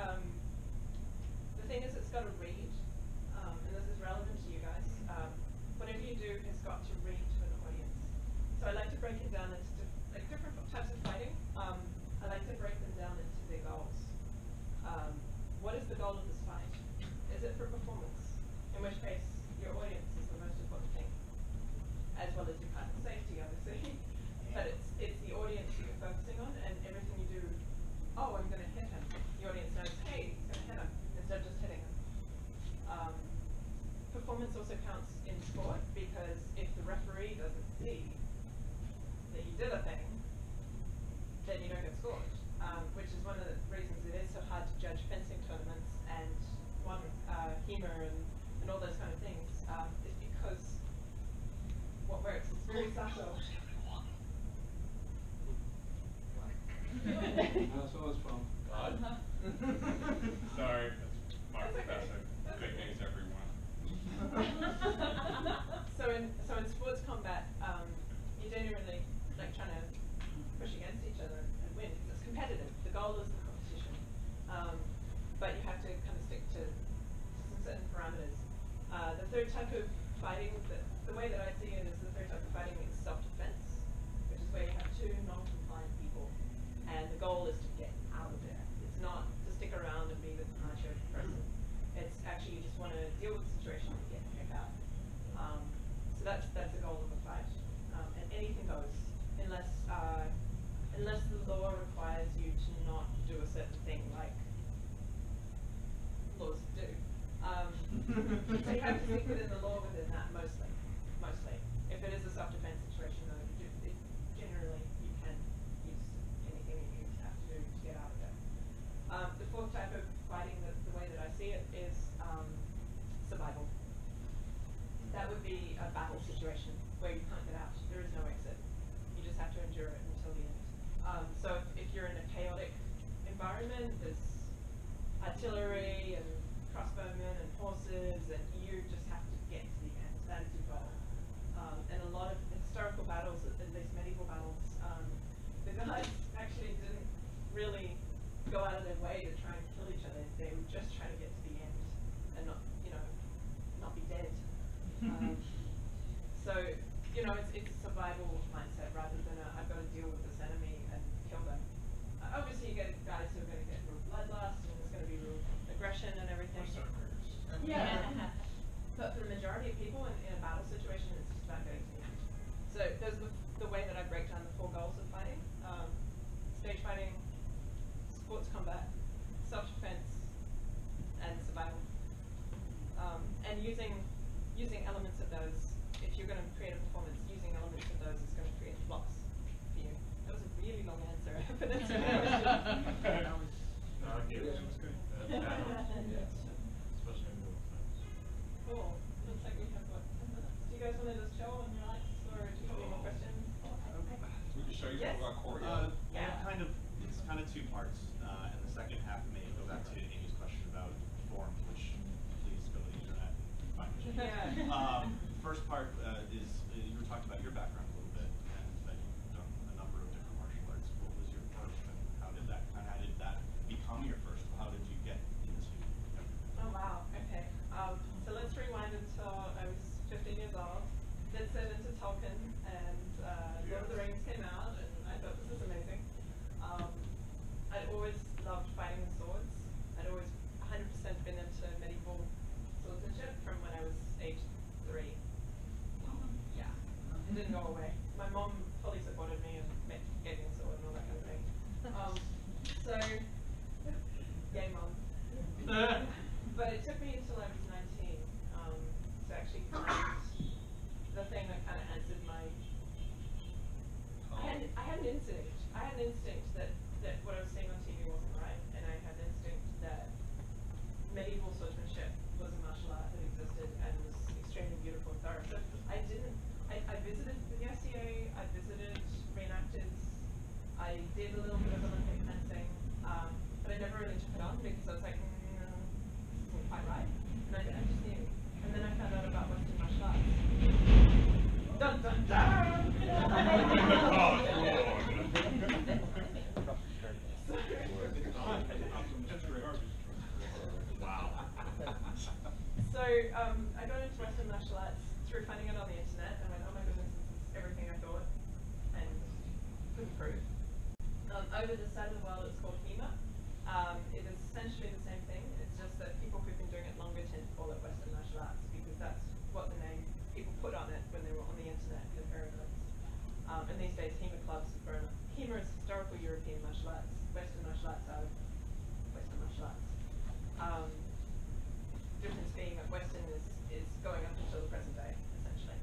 thing is, it's got to read, and this is relevant to you guys. Whatever you do has got to read to an audience. So I like to break it down into different types of fighting. I like to break them down into their goals. What is the goal of this fight? Is it for performance? In which case, your audience is the most important thing, as well as your partner safety, obviously. But it's the audience that you're focusing on, and everything you do. Oh, I'm going to hit him. The audience knows, hey, he's going to hit him instead of just hitting him. Performance also counts in sport because if the referee doesn't see that you did a thing, then you don't get scored, which is one of the reasons it is so hard to judge fencing tournaments and humor and all those kind of things, is because what works is very subtle. That's what it's from. God. Sorry, that's my professor. Big names, everyone. So in sports combat, you're generally trying to push against each other and win. It's competitive. The goal is the competition, but you have to kind of stick to some certain parameters. The third type of fighting, the way that I see it is the third type of fighting is self-defense, which is where you have two non-compliant people, and the goal is to get out of there. It's not to stick around and be the macho person. It's actually you just want to deal with the situation and get the heck out. So that's the goal of a fight. And anything goes, unless the law requires you to not do a certain thing like laws do. So you have to stick within the law within that mostly. If it is a self-defense situation, though, generally you can use anything you have to do to get out of there. The fourth type of fighting, the way that I see it, is survival. That would be a battle situation where you can't get out. There is no exit. You just have to endure it until the end. So if you're in a chaotic environment, there's artillery and crossbowmen and horses, and you just have to get to the end. That is your goal. And a lot of historical battles, at least medieval battles, the guys actually didn't really go out of their way to try and kill each other. They would just try to get to the end and not be dead. So it's a survival mindset rather than I've got to deal with this enemy and kill them. Obviously, you get guys who are going to get real bloodlust and there's going to be real aggression Yes. talk about choreo. Yeah. It's kind of two parts, and the second half may go back to Amy's question about forms, which please go to the internet and find what you need. Yeah. First part is you were talking about your background a little bit, and that you've done a number of different martial arts. What was your first, and how did that become your first? How did you get into everything? Oh wow. Okay. So let's rewind until I was 15 years old. Then set into Tolkien, and Lord of the Rings came out, and I thought this is amazing. I'd always loved fighting with swords. I'd always 100% been into medieval swordsmanship from when I was age 3. Yeah, it didn't go away. My mom fully supported me and gave me a sword and all that kind of thing. So, yay mom. But it took me until I was 19 to actually find the thing that kind of answered my. I had an instinct. I had an instinct that what I was seeing on TV wasn't right, and I had an instinct that medieval swordsmanship was a martial art that existed and was extremely beautiful and thorough. So I visited the SCA, I visited reenactors, I did a little bit of Olympic fencing, but I never really took it on because I was like, this isn't quite right. And I just knew. And then I found out about Western martial arts. Dun dun dun! Wow. So I got into Western martial arts through finding it on the internet, and went, oh my goodness, this is everything I thought, and couldn't prove. Over this side of the world, it's called HEMA. It is essentially the same thing. It's just that people who've been doing it longer tend to call it Western martial arts because that's what the name people put on it when they were on the internet comparing notes. And these days, HEMA clubs have grown up. HEMA is historical European martial arts. Western martial arts are Western martial arts. Difference being that Western is going up until the present day, essentially.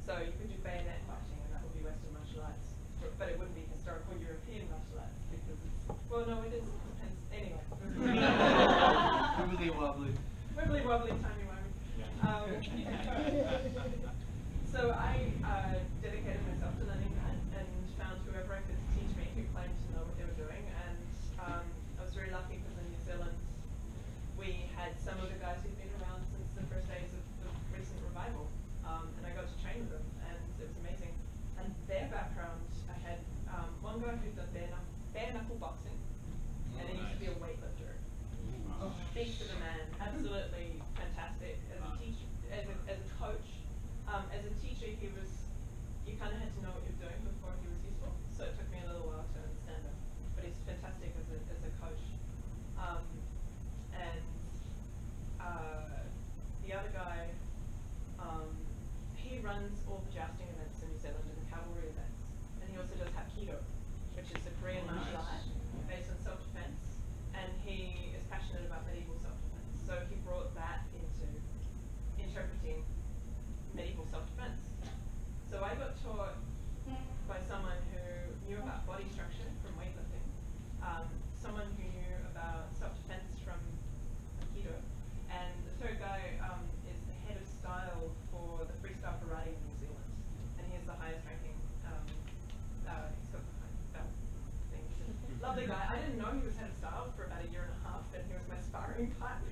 So you could do bayonet fighting, and that would be Western martial arts, but it wouldn't be historical European martial arts because it's, well, no, it is. It depends. Anyway. Wibbly wobbly. Wibbly wobbly, timey wimey. So I dedicated myself to learning that and found whoever I could teach me who claimed to know what they were doing, and I was very lucky because in New Zealand we had some of the guys who'd been around since the first days of the recent revival, and I got to train with them, and it was amazing. And their background, I had one guy who'd done bare knuckle boxing, and he used to be a weightlifter. Beast of a man, absolutely fantastic as a teacher, as a coach. As a teacher, you kind of had to know what you were doing before he was useful, so it took me a little while to understand him. But he's fantastic as a coach. And the other guy, he runs all the jousting events in New Zealand and the cavalry events. And he also does Hapkido, which is a Korean martial art based on self-defense. And he is passionate about medieval self-defense. So he brought that into interpreting medieval self-defense. So I got taught by someone who knew about body structure from weightlifting, someone who knew about self-defense from Aikido, and the third guy is the head of style for the freestyle karate in New Zealand, and he is the highest ranking. He's got the belt thing. Lovely guy. I didn't know he was head of style for about a year and a half, and he was my sparring partner.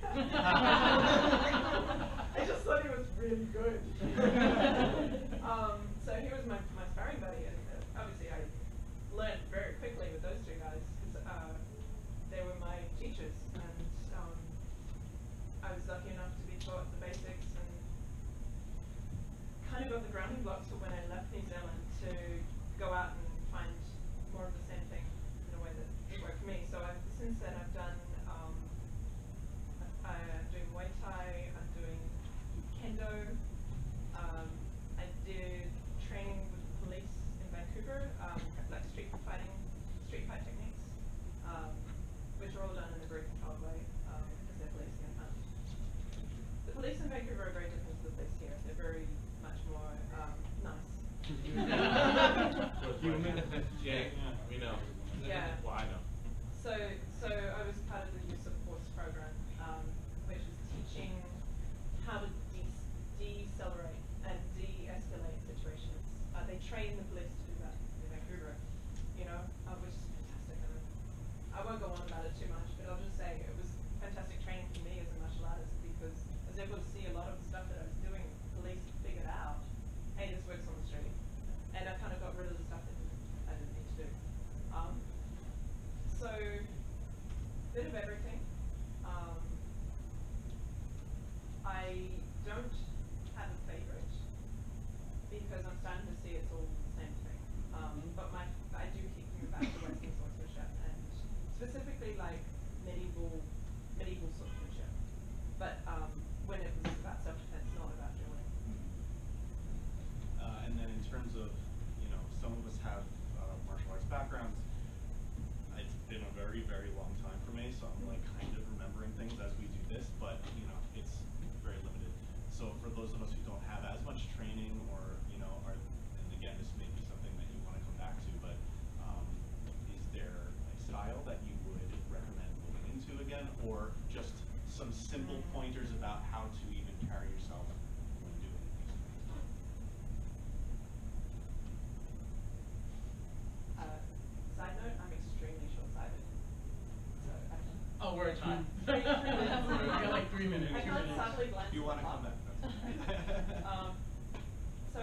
I just thought he was really good. So he was my sparring buddy, and obviously I learned very quickly with those two guys because they were my teachers, and I was lucky enough to be taught the basics and kind of got the grounding blocks for when I left New Zealand to go out and find more of the same thing in a way that worked for me. So since then I've done I'm doing Muay Thai, I'm doing Kendo. I did training with the police in Vancouver, like street fight techniques, which are all done in a very controlled way because they're police and they're fun. The police in Vancouver are very different to the police here. They're very much more nice. Human. Yeah, we know. Yeah. Well, I know. So I was part of the use of force program, which is teaching how to decelerate and de-escalate situations. They train the police to do that in Vancouver. time. You got like 3 minutes. I can't sadly glance You at want the to come clock. back? So,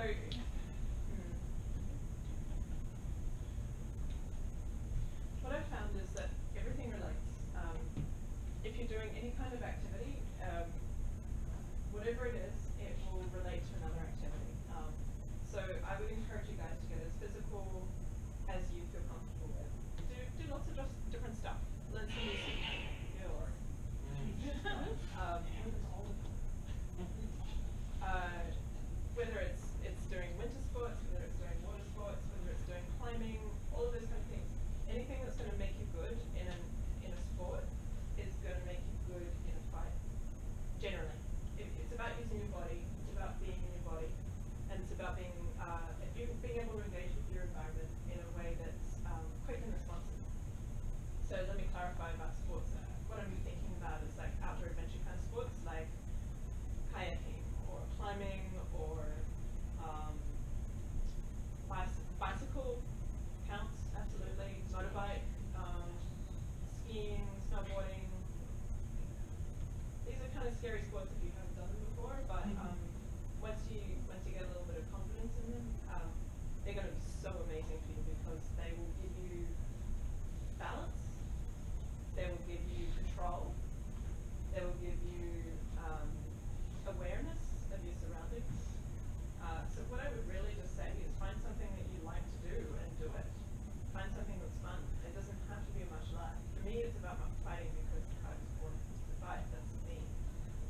what I've found is that everything relates. If you're doing any kind of activity, whatever it is, it will relate to another activity. So I would encourage you guys to get as physical as you feel comfortable with. Do lots of just different stuff. Learn some new skills. Whether it's doing winter sports, whether it's doing water sports, whether it's doing climbing, all of those kind of things. Anything that's going to make you good in a sport is going to make you good in a fight. Generally, it's about using your body. It's about being in your body, and it's about being able to engage with your environment in a way that's quick and responsive. So let me clarify about sports. What I'm thinking about is like outdoor adventure kind of sports, like kayaking or climbing or bicycle counts, absolutely. Motorbike, skiing, snowboarding. These are kind of scary sports if you haven't done them before, but once you get a little bit of confidence in them, they're going to be so amazing for you because they will give you balance, they will give you control, they will give you awareness of your surroundings. So what I would really just say is find something that you like to do and do it. Find something that's fun. It doesn't have to be a martial art. For me, it's about fighting because I was born to fight. That's me.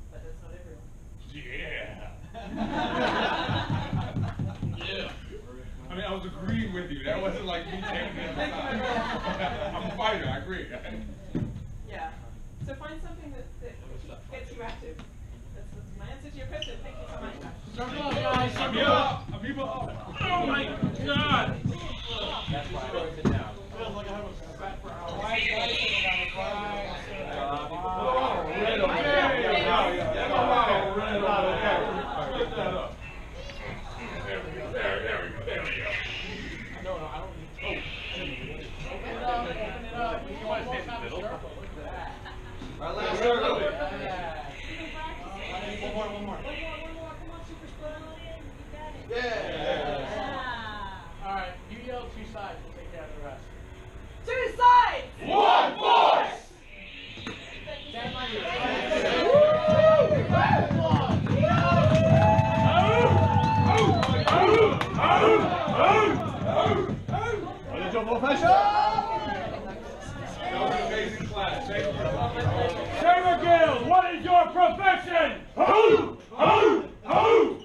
But that's not everyone. Yeah. Yeah. I mean, I was agreeing with you. That wasn't like me taking it. I'm a fighter. I agree. Yeah. So find something that gets you active. That's my answer to your question. Thank you so much. I'm up. Oh my God. That's why I wrote it down. Feels like I have a back for hours. Get that up. There we go. There we go. No, I don't need to. Open it up. You want to stay in the middle? Our last circle. One more. Yeah. All right, you yell 2 sides. We'll take care of the rest. 2 sides! One voice! Stand by What is your profession? That was an amazing class. Thank you. Saber Guild, what is your profession? Who?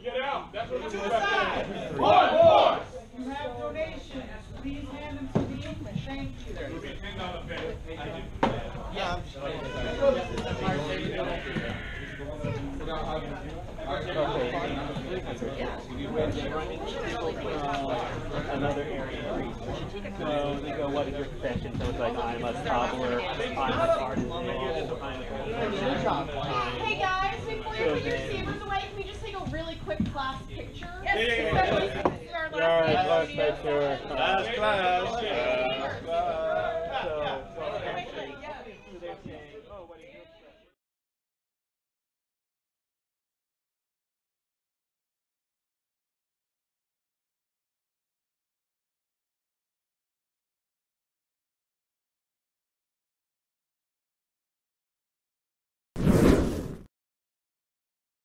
Get out. That's what it's Two about. sides. One voice! You have donations. Please hand them to me. Thank you. It'll be $10 bill. Yeah, I'm just Another area of research. So they go, what is your profession? So it's like, I'm a cobbler, I'm an artist, Hey guys, before you put your sabers away, can we just take a really quick class picture? Yeah. Especially since this is our last day of studio.